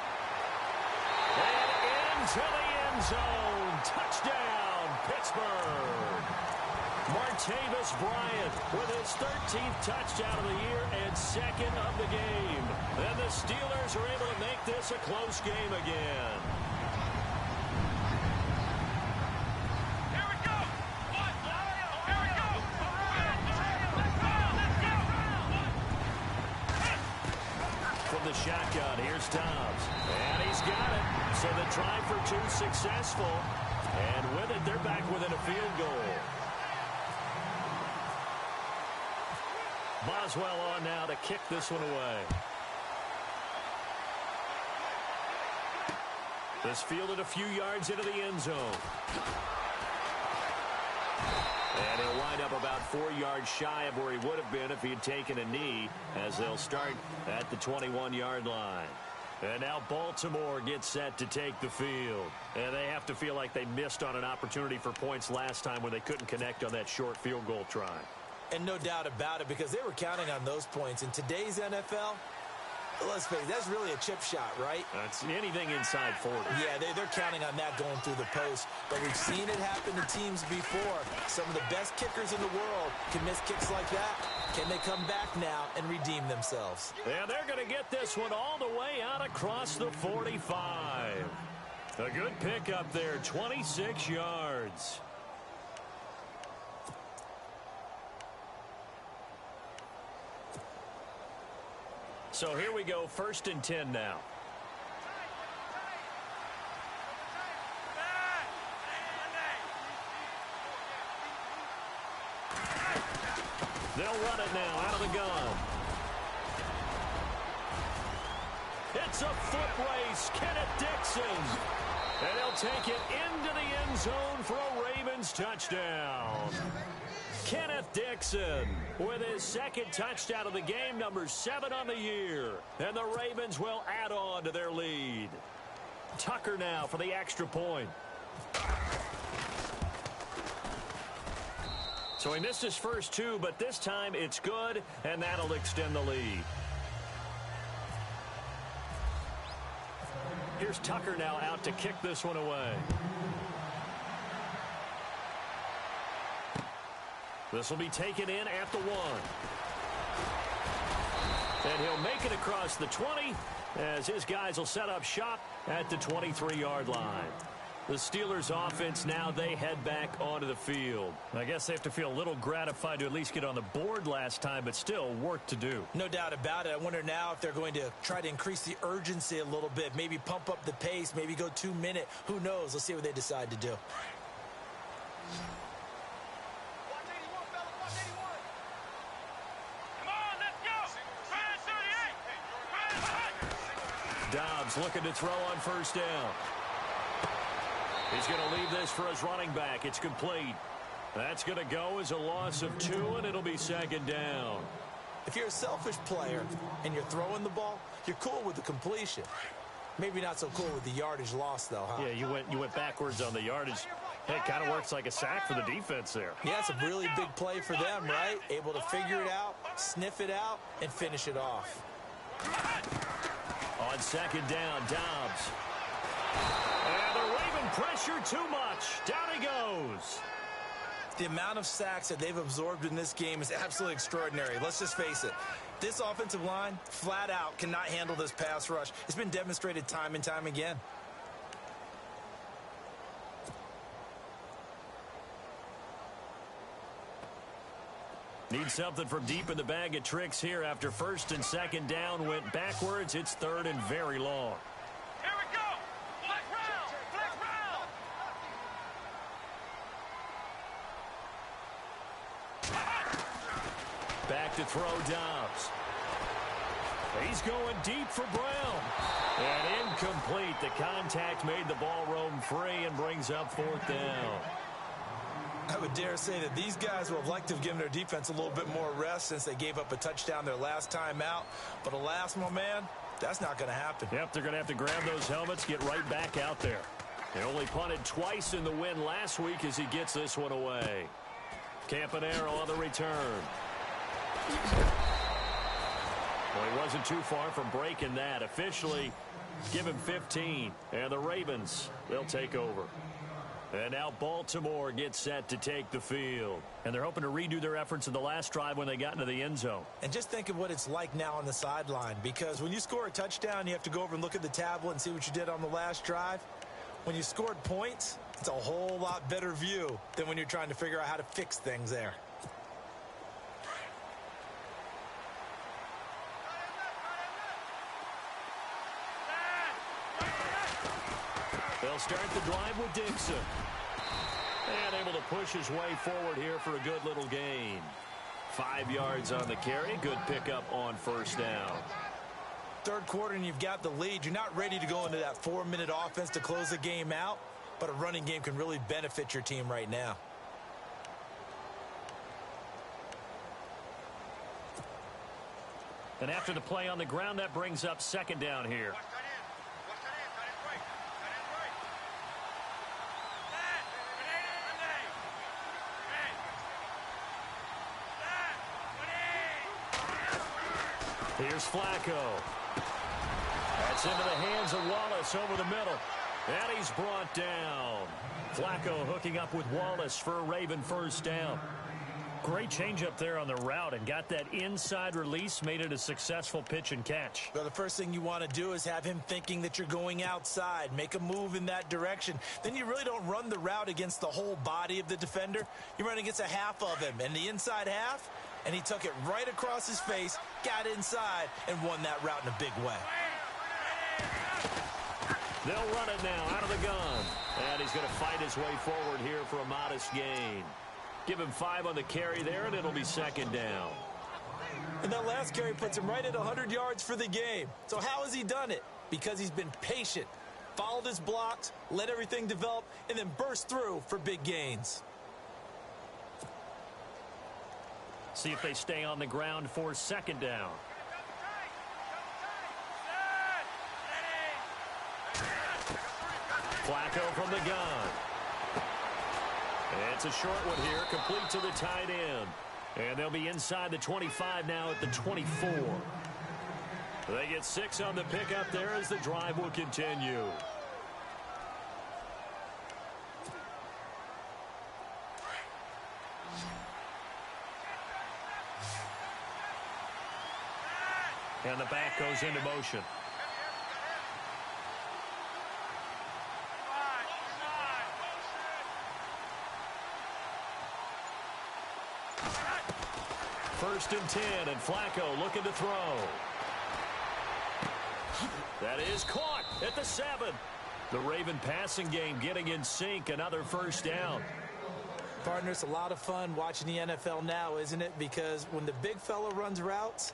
And into the end zone. Touchdown, Pittsburgh. Martavis Bryant with his 13th touchdown of the year and 2nd of the game. And the Steelers are able to make this a close game again. Here we go. What? Here we go. Let's go. From the shotgun, here's Dobbs. And he's got it. So the try for 2 successful. And with it, they're back within a field goal. Boswell on now to kick this one away. This fielded a few yards into the end zone. And he'll wind up about 4 yards shy of where he would have been if he had taken a knee, as they'll start at the 21-yard line. And now Baltimore gets set to take the field. And they have to feel like they missed on an opportunity for points last time when they couldn't connect on that short field goal try. And no doubt about it, because they were counting on those points. In today's NFL, let's face it, that's really a chip shot, right? That's anything inside 40. Yeah, they're counting on that going through the post. But we've seen it happen to teams before. Some of the best kickers in the world can miss kicks like that. Can they come back now and redeem themselves? And they're going to get this one all the way out across the 45. A good pick up there, 26 yards. So here we go, 1st and 10 now. They'll run it now out of the gun. It's a foot race, Kenneth Dixon. And he'll take it into the end zone for a Ravens touchdown. Kenneth Dixon with his 2nd touchdown of the game, number 7 on the year. And the Ravens will add on to their lead. Tucker now for the extra point. So he missed his first 2, but this time it's good, and that'll extend the lead. Here's Tucker now out to kick this one away. This will be taken in at the 1. And he'll make it across the 20 as his guys will set up shop at the 23-yard line. The Steelers offense now, they head back onto the field. I guess they have to feel a little gratified to at least get on the board last time, but still work to do. No doubt about it. I wonder now if they're going to try to increase the urgency a little bit, maybe pump up the pace, maybe go 2-minute. Who knows? Let's see what they decide to do. Dobbs looking to throw on first down. He's going to leave this for his running back. It's complete. That's going to go as a loss of 2, and it'll be second down. If you're a selfish player and you're throwing the ball, you're cool with the completion. Maybe not so cool with the yardage loss, though, huh? Yeah, you went backwards on the yardage. Hey, it kind of works like a sack for the defense there. Yeah, it's a really big play for them, right? Able to figure it out, sniff it out, and finish it off. On second down, Dobbs. And they're waving pressure too much. Down he goes. The amount of sacks that they've absorbed in this game is absolutely extraordinary. Let's just face it. This offensive line, flat out, cannot handle this pass rush. It's been demonstrated time and time again. Need something from deep in the bag of tricks here after first and second down went backwards. It's third and very long. Here we go. Flick round. Flick round. Back to throw Dobbs. He's going deep for Brown. And incomplete. The contact made the ball roam free and brings up fourth down. I would dare say that these guys would have liked to have given their defense a little bit more rest since they gave up a touchdown their last time out. But alas, my man, that's not going to happen. Yep, they're going to have to grab those helmets, get right back out there. They only punted twice in the win last week as he gets this one away. Campanaro on the return. Well, he wasn't too far from breaking that. Officially, give him 15. And the Ravens, they'll take over. And now Baltimore gets set to take the field. And they're hoping to redo their efforts in the last drive when they got into the end zone. And just think of what it's like now on the sideline. Because when you score a touchdown, you have to go over and look at the tablet and see what you did on the last drive. When you scored points, it's a whole lot better view than when you're trying to figure out how to fix things there. They'll start the drive with Dixon. And able to push his way forward here for a good little gain. 5 yards on the carry. Good pickup on first down. Third quarter and you've got the lead. You're not ready to go into that 4-minute offense to close the game out. But a running game can really benefit your team right now. And after the play on the ground, that brings up second down here. Here's Flacco. That's into the hands of Wallace over the middle. And he's brought down. Flacco hooking up with Wallace for a Raven first down. Great change up there on the route and got that inside release, made it a successful pitch and catch. Well, the first thing you want to do is have him thinking that you're going outside, make a move in that direction. Then you really don't run the route against the whole body of the defender. You run against a half of him, and the inside half, and he took it right across his face, got inside, and won that route in a big way. They'll run it now out of the gun. And he's going to fight his way forward here for a modest gain. Give him 5 on the carry there, and it'll be second down. And that last carry puts him right at 100 yards for the game. So how has he done it? Because he's been patient, followed his blocks, let everything develop, and then burst through for big gains. See if they stay on the ground for second down. Flacco from the gun. It's a short one here, complete to the tight end. And they'll be inside the 25 now at the 24. They get 6 on the pickup there as the drive will continue. And the back goes into motion. First and 10, and Flacco looking to throw. That is caught at the 7. The Raven passing game getting in sync, another first down. Partner, it's a lot of fun watching the NFL now, isn't it? Because when the big fella runs routes,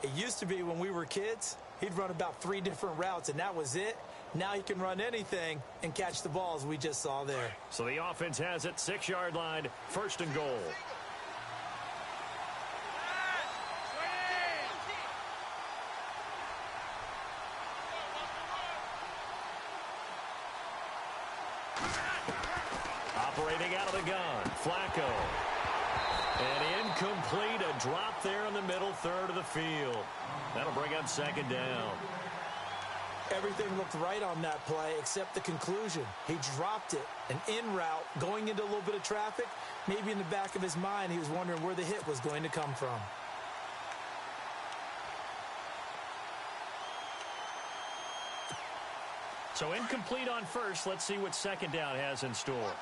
it used to be when we were kids, he'd run about 3 different routes, and that was it. Now he can run anything and catch the balls we just saw there. So the offense has it, 6-yard line, first and goal. Operating out of the gun, Flacco. And incomplete, a drop there in the middle third of the field. That'll bring up second down. Everything looked right on that play except the conclusion. He dropped it, an in route, going into a little bit of traffic. Maybe in the back of his mind, he was wondering where the hit was going to come from. So incomplete on first. Let's see what second down has in store.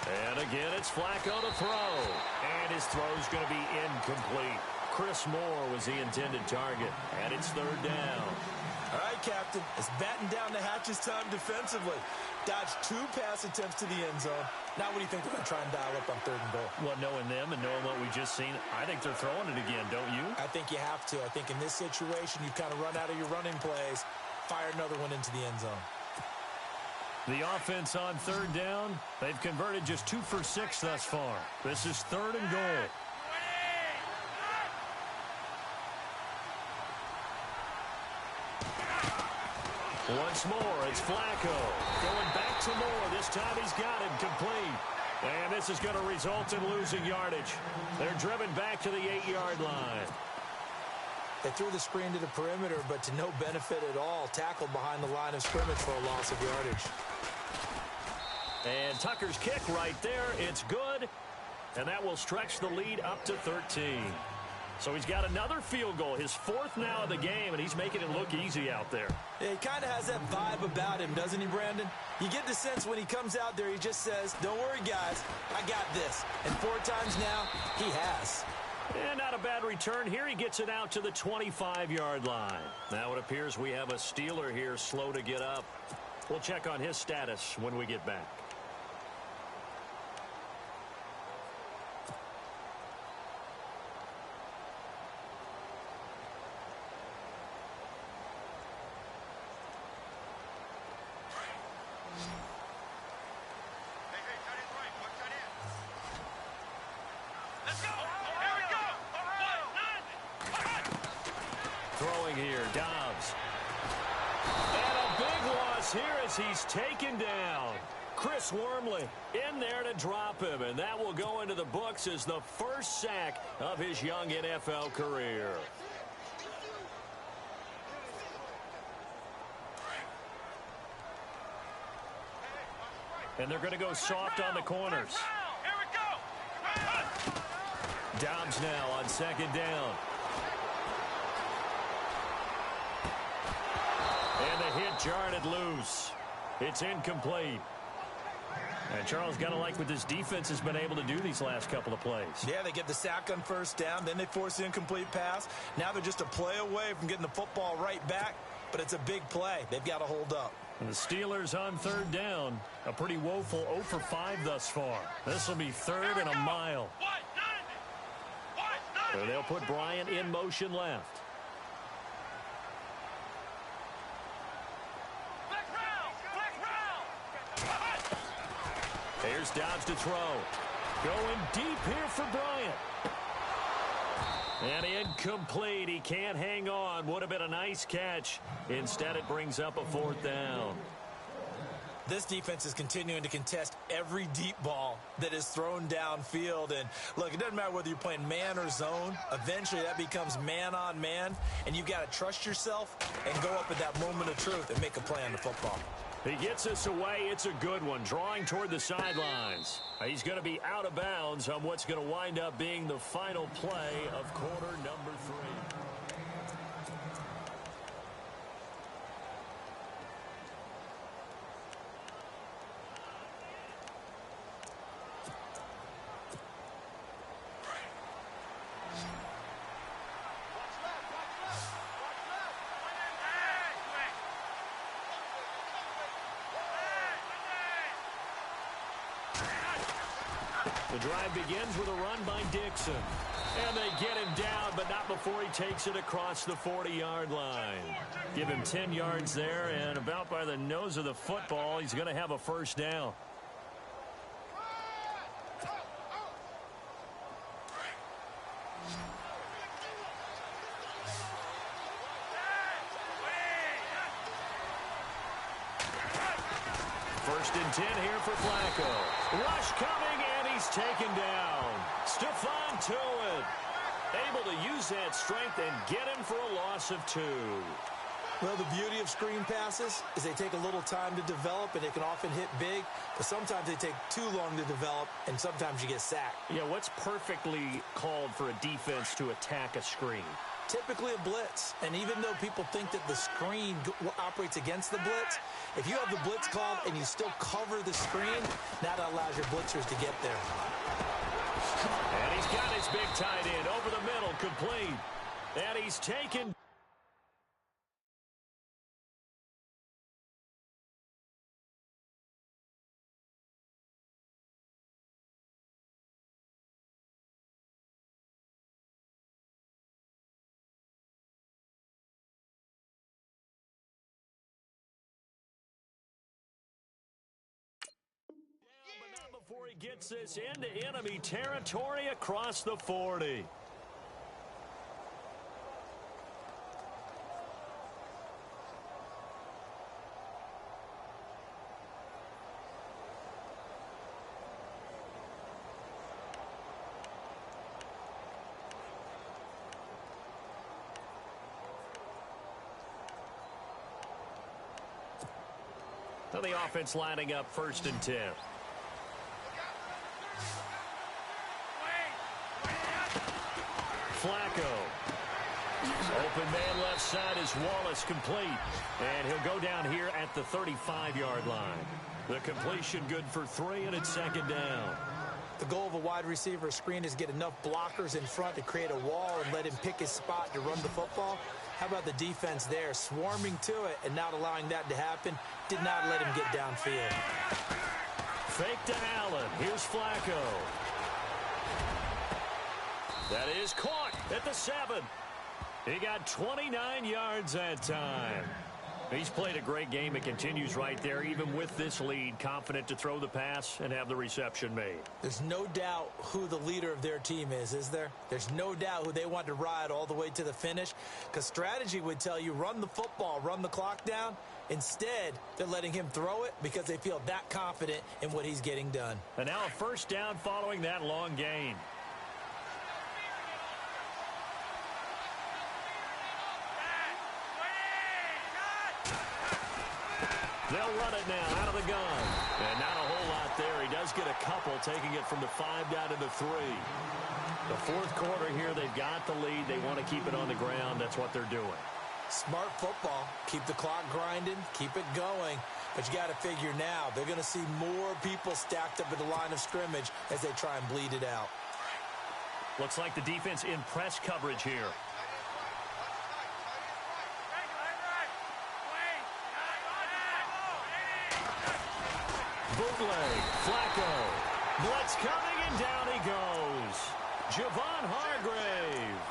And again, it's Flacco to throw. And his throw's going to be incomplete. Chris Moore was the intended target. And it's third down. All right, Captain. It's batten down the hatches time defensively. Dodged 2 pass attempts to the end zone. Now what do you think they're going to try and dial up on third and goal? Well, knowing them and knowing what we just seen, I think they're throwing it again, don't you? I think you have to. I think in this situation, you've kind of run out of your running plays. Fire another one into the end zone. The offense on third down, they've converted just 2 for 6 thus far. This is third and goal. Once more, it's Flacco. Going back to Moore. This time he's got it complete. And this is going to result in losing yardage. They're driven back to the 8-yard line. They threw the screen to the perimeter, but to no benefit at all. Tackled behind the line of scrimmage for a loss of yardage. And Tucker's kick right there. It's good. And that will stretch the lead up to 13. So he's got another field goal, his 4th now of the game, and he's making it look easy out there. Yeah, he kind of has that vibe about him, doesn't he, Brandon? You get the sense when he comes out there, he just says, don't worry, guys, I got this. And 4 times now, he has. And not a bad return here. He gets it out to the 25-yard line. Now it appears we have a Steeler here slow to get up. We'll check on his status when we get back. Throwing here, Dobbs. And a big loss here as he's taken down. Chris Wormley in there to drop him, and that will go into the books as the first sack of his young NFL career. And they're going to go soft on the corners. Dobbs now on second down. And the hit jarred it loose. It's incomplete. And Charles, got to like what this defense has been able to do these last couple of plays. Yeah, they get the sack on first down, then they force the incomplete pass. Now they're just a play away from getting the football right back, but it's a big play. They've got to hold up. And the Steelers on third down, a pretty woeful 0 for 5 thus far. This will be third and a mile. So they'll put Bryant in motion left. Here's Dobbs to throw. Going deep here for Bryant. And incomplete. He can't hang on. Would have been a nice catch. Instead, it brings up a 4th down. This defense is continuing to contest every deep ball that is thrown downfield. And, look, it doesn't matter whether you're playing man or zone. Eventually, that becomes man on man. And you've got to trust yourself and go up at that moment of truth and make a play on the football. He gets us away. It's a good one, drawing toward the sidelines. He's going to be out of bounds on what's going to wind up being the final play of quarter number 3. The drive begins with a run by Dixon. And they get him down, but not before he takes it across the 40-yard line. Give him 10 yards there, and about by the nose of the football, he's going to have a first down. First and 10 here for Flacco. Rush coming, and he's taken down. Stephon Tuitt able to use that strength and get him for a loss of 2. Well, the beauty of screen passes is they take a little time to develop, and they can often hit big, but sometimes they take too long to develop, and sometimes you get sacked. Yeah, what's perfectly called for a defense to attack a screen? Typically a blitz, and even though people think that the screen operates against the blitz, if you have the blitz called and you still cover the screen, that allows your blitzers to get there. And he's got his big tight end over the middle, complete. And he's taken. Before he gets this into enemy territory across the 40. So the offense lining up first and 10. Flacco. Open man left side is Wallace, complete. And he'll go down here at the 35-yard line. The completion good for 3, and it's second down. The goal of a wide receiver screen is get enough blockers in front to create a wall and let him pick his spot to run the football. How about the defense there, swarming to it and not allowing that to happen? Did not let him get downfield. Fake to Allen. Here's Flacco. That is caught at the 7. He got 29 yards that time. He's played a great game. It continues right there, even with this lead, confident to throw the pass and have the reception made. There's no doubt who the leader of their team is there? There's no doubt who they want to ride all the way to the finish, because strategy would tell you run the football, run the clock down. Instead, they're letting him throw it because they feel that confident in what he's getting done. And now a first down following that long gain. They'll run it now out of the gun. And not a whole lot there. He does get a couple, taking it from the 5 down to the 3. The fourth quarter here, they've got the lead. They want to keep it on the ground. That's what they're doing. Smart football. Keep the clock grinding. Keep it going. But you got to figure now, they're going to see more people stacked up at the line of scrimmage as they try and bleed it out. Looks like the defense in press coverage here. Bootleg, Flacco, blitz coming, and down he goes. Javon Hargrave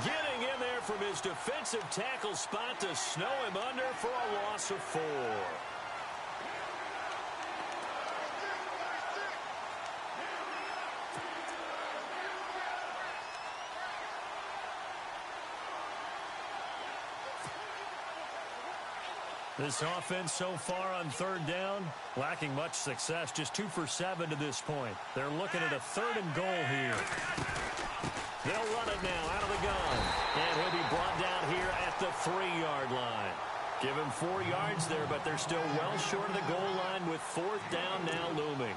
getting in there from his defensive tackle spot to snow him under for a loss of 4. This offense so far on third down, lacking much success. Just 2 for 7 to this point. They're looking at a 3rd and goal here. They'll run it now out of the gun. And he'll be brought down here at the 3-yard line. Give him 4 yards there, but they're still well short of the goal line with 4th down now looming.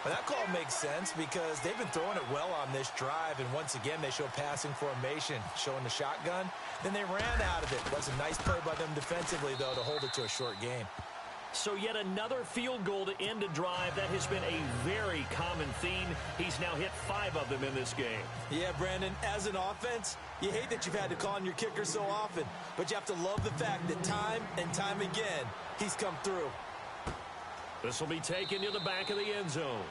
Well, that call makes sense because they've been throwing it well on this drive, and once again, they show passing formation, showing the shotgun. Then they ran out of it. It was a nice play by them defensively, though, to hold it to a short game. So yet another field goal to end a drive. That has been a very common theme. He's now hit 5 of them in this game. Yeah, Brandon, as an offense, you hate that you've had to call on your kicker so often, but you have to love the fact that time and time again, he's come through. This will be taken to the back of the end zone.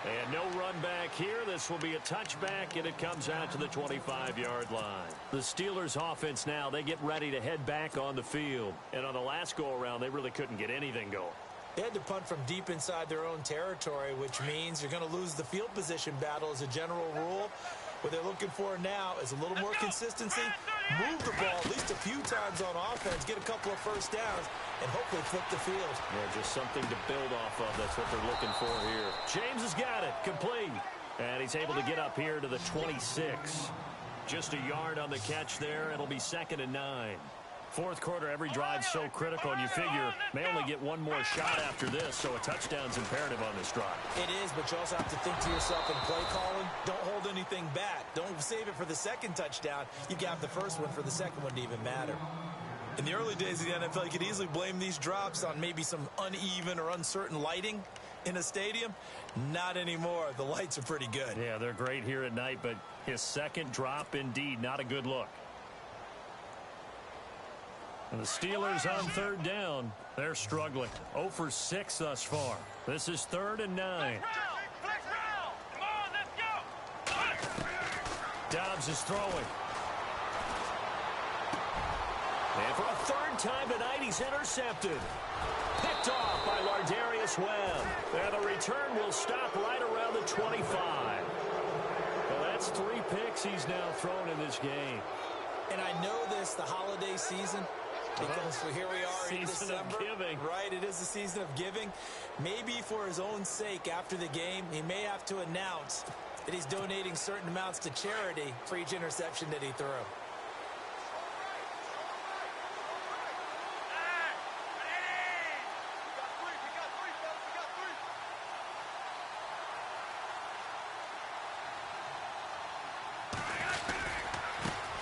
And no run back here. This will be a touchback, and it comes out to the 25-yard line. The Steelers' offense now, they get ready to head back on the field. And on the last go-around, they really couldn't get anything going. They had to punt from deep inside their own territory, which means you're going to lose the field position battle as a general rule. What they're looking for now is a little more consistency, move the ball at least a few times on offense, get a couple of first downs, and hopefully flip the field. Yeah, just something to build off of. That's what they're looking for here. James has got it. Complete. And he's able to get up here to the 26. Just a yard on the catch there. It'll be 2nd and 9. Fourth quarter, every drive's so critical, and you figure may only get one more shot after this, so a touchdown's imperative on this drive. It is, but you also have to think to yourself in play calling, don't hold anything back. Don't save it for the second touchdown. You got the first one for the second one to even matter. In the early days of the NFL, you could easily blame these drops on maybe some uneven or uncertain lighting in a stadium. Not anymore. The lights are pretty good. Yeah, they're great here at night, but his second drop, indeed, not a good look. And the Steelers on 3rd down. They're struggling. 0 for 6 thus far. This is 3rd and 9. Come on, let's go. Dobbs is throwing. And for a 3rd time tonight, he's intercepted. Picked off by Lardarius Webb. And the return will stop right around the 25. Well, that's 3 picks he's now thrown in this game. And I know this, the holiday season, because here we are in December. Season of giving. Right, it is the season of giving. Maybe for his own sake after the game, he may have to announce that he's donating certain amounts to charity for each interception that he threw.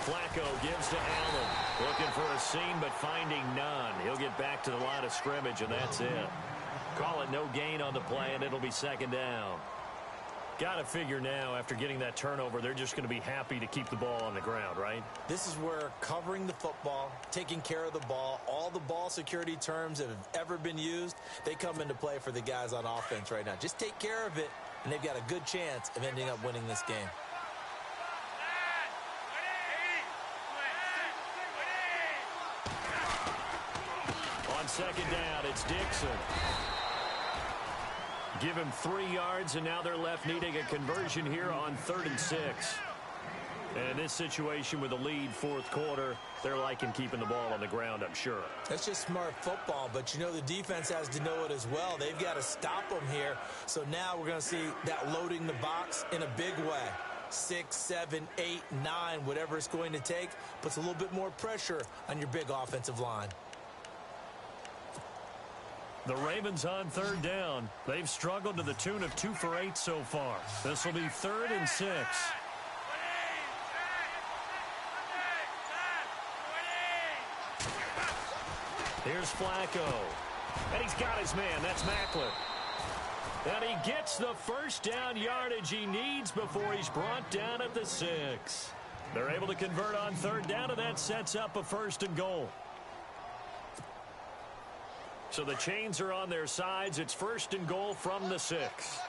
Flacco gives to Allen. Looking for a seam, but finding none. He'll get back to the line of scrimmage, and that's it. Call it no gain on the play, and it'll be 2nd down. Got to figure now, after getting that turnover, they're just going to be happy to keep the ball on the ground, right? This is where covering the football, taking care of the ball, all the ball security terms that have ever been used, they come into play for the guys on offense right now. Just take care of it, and they've got a good chance of ending up winning this game. On 2nd down, it's Dixon. Give him 3 yards, and now they're left needing a conversion here on 3rd and 6. And in this situation with the lead 4th quarter, they're liking keeping the ball on the ground, I'm sure. That's just smart football, but you know the defense has to know it as well. They've got to stop them here. So now we're going to see that loading the box in a big way. 6, 7, 8, 9, whatever it's going to take, puts a little bit more pressure on your big offensive line. The Ravens on 3rd down. They've struggled to the tune of 2 for 8 so far. This will be 3rd and 6. Here's Flacco. And he's got his man. That's Macklin. And he gets the first down yardage he needs before he's brought down at the 6. They're able to convert on 3rd down, and that sets up a 1st and goal. So the chains are on their sides. It's 1st and goal from the 6.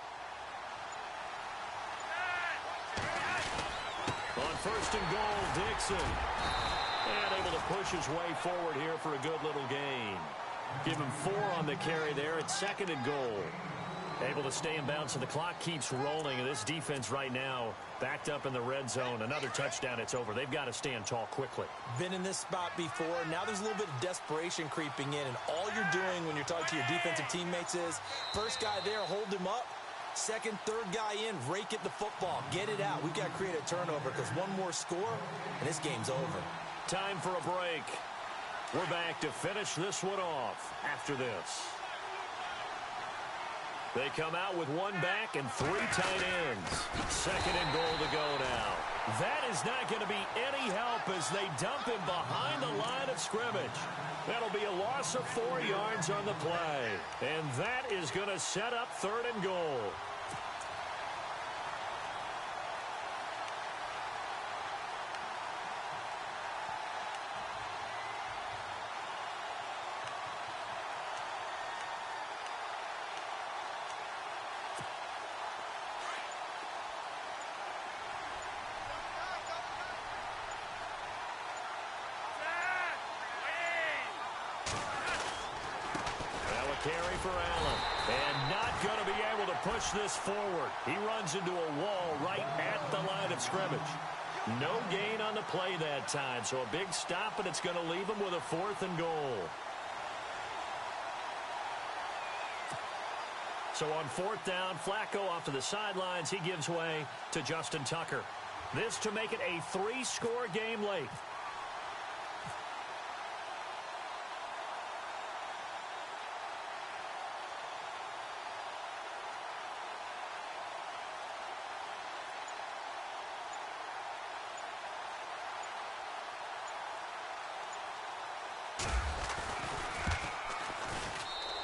On 1st and goal, Dixon. And able to push his way forward here for a good little gain. Give him 4 on the carry there. It's 2nd and goal. Able to stay in bounds, so the clock keeps rolling. And this defense right now backed up in the red zone. Another touchdown, it's over. They've got to stand tall quickly. Been in this spot before. Now there's a little bit of desperation creeping in. And all you're doing when you're talking to your defensive teammates is, first guy there, hold him up. Second, third guy in, rake at the football. Get it out. We've got to create a turnover because one more score, and this game's over. Time for a break. We're back to finish this one off after this. They come out with one back and 3 tight ends. 2nd and goal to go now. That is not going to be any help as they dump him behind the line of scrimmage. That'll be a loss of 4 yards on the play. And that is going to set up 3rd and goal. Carry for Allen. And not going to be able to push this forward. He runs into a wall right at the line of scrimmage. No gain on the play that time. So a big stop, and it's going to leave him with a 4th and goal. So on 4th down, Flacco off to the sidelines. He gives way to Justin Tucker. This to make it a 3-score game late.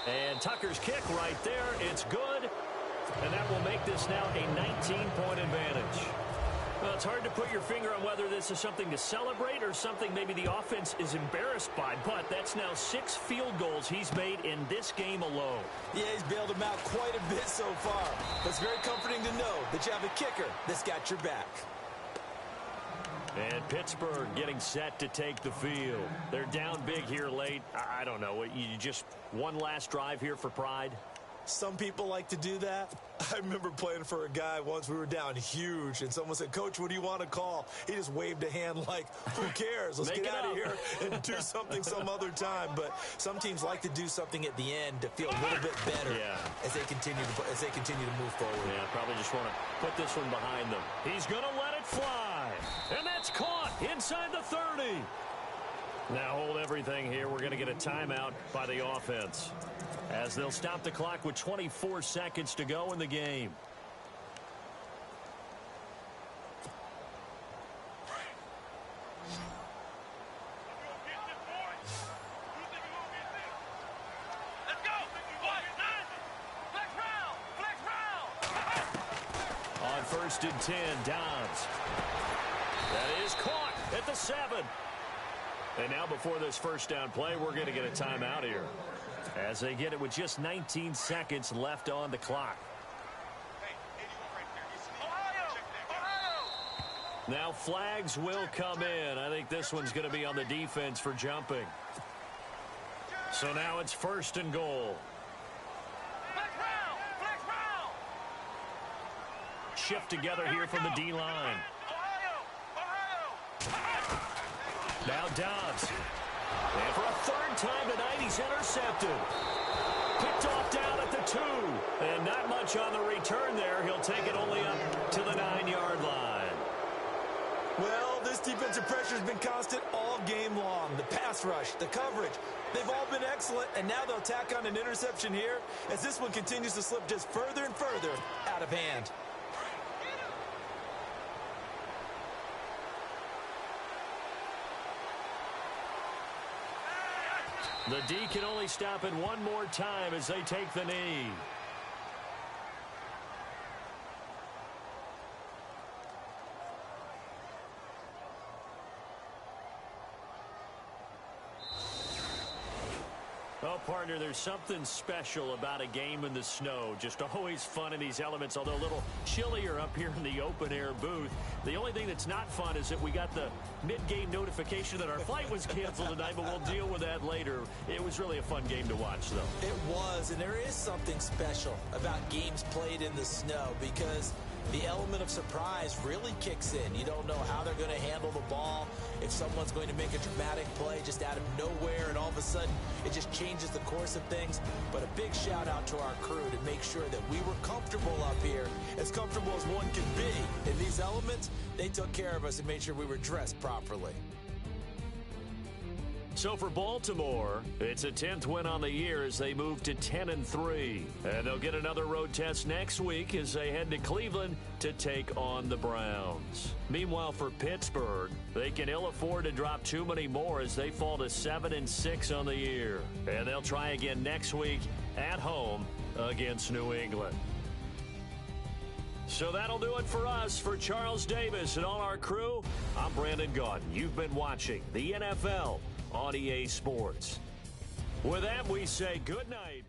And Tucker's kick right there. It's good. And that will make this now a 19-point advantage. Well, it's hard to put your finger on whether this is something to celebrate or something maybe the offense is embarrassed by. But that's now 6 field goals he's made in this game alone. Yeah, he's bailed them out quite a bit so far. But it's very comforting to know that you have a kicker that's got your back. And Pittsburgh getting set to take the field. They're down big here late. I don't know. You just one last drive here for pride? Some people like to do that. I remember playing for a guy once. We were down huge, and someone said, "Coach, what do you want to call?" He just waved a hand like, "Who cares? Let's get out of here and do something some other time." But some teams like to do something at the end to feel a little bit better as they continue to move forward. Yeah, probably just want to put this one behind them. He's going to let it fly, and that's caught inside the 30. Now hold everything here. We're going to get a timeout by the offense, as they'll stop the clock with 24 seconds to go in the game. On 1st and 10, Downs. That is caught at the 7. And now before this 1st down play, we're going to get a timeout here, as they get it with just 19 seconds left on the clock. Now flags will come in. I think this one's going to be on the defense for jumping. So now it's 1st and goal. Shift together here from the D-line. Now Dobbs. And for a 3rd time tonight, he's intercepted. Picked off down at the 2. And not much on the return there. He'll take it only up to the 9-yard line. Well, this defensive pressure has been constant all game long. The pass rush, the coverage, they've all been excellent. And now they'll tack on an interception here as this one continues to slip just further and further out of hand. The D can only stop it one more time as they take the knee. Oh, partner, there's something special about a game in the snow. Just always fun in these elements, although a little chillier up here in the open-air booth. The only thing that's not fun is that we got the mid-game notification that our flight was canceled tonight, but we'll deal with that later. It was really a fun game to watch, though. It was, and there is something special about games played in the snow because the element of surprise really kicks in. You don't know how they're going to handle the ball, if someone's going to make a dramatic play just out of nowhere, and all of a sudden it just changes the course of things. But a big shout out to our crew to make sure that we were comfortable up here, as comfortable as one could be. In these elements, they took care of us and made sure we were dressed properly. So for Baltimore, it's a 10th win on the year as they move to 10-3. And they'll get another road test next week as they head to Cleveland to take on the Browns. Meanwhile, for Pittsburgh, they can ill afford to drop too many more as they fall to 7-6 on the year. And they'll try again next week at home against New England. So that'll do it for us. For Charles Davis and all our crew, I'm Brandon Gaudin. You've been watching the NFL on EA Sports. With that, we say good night.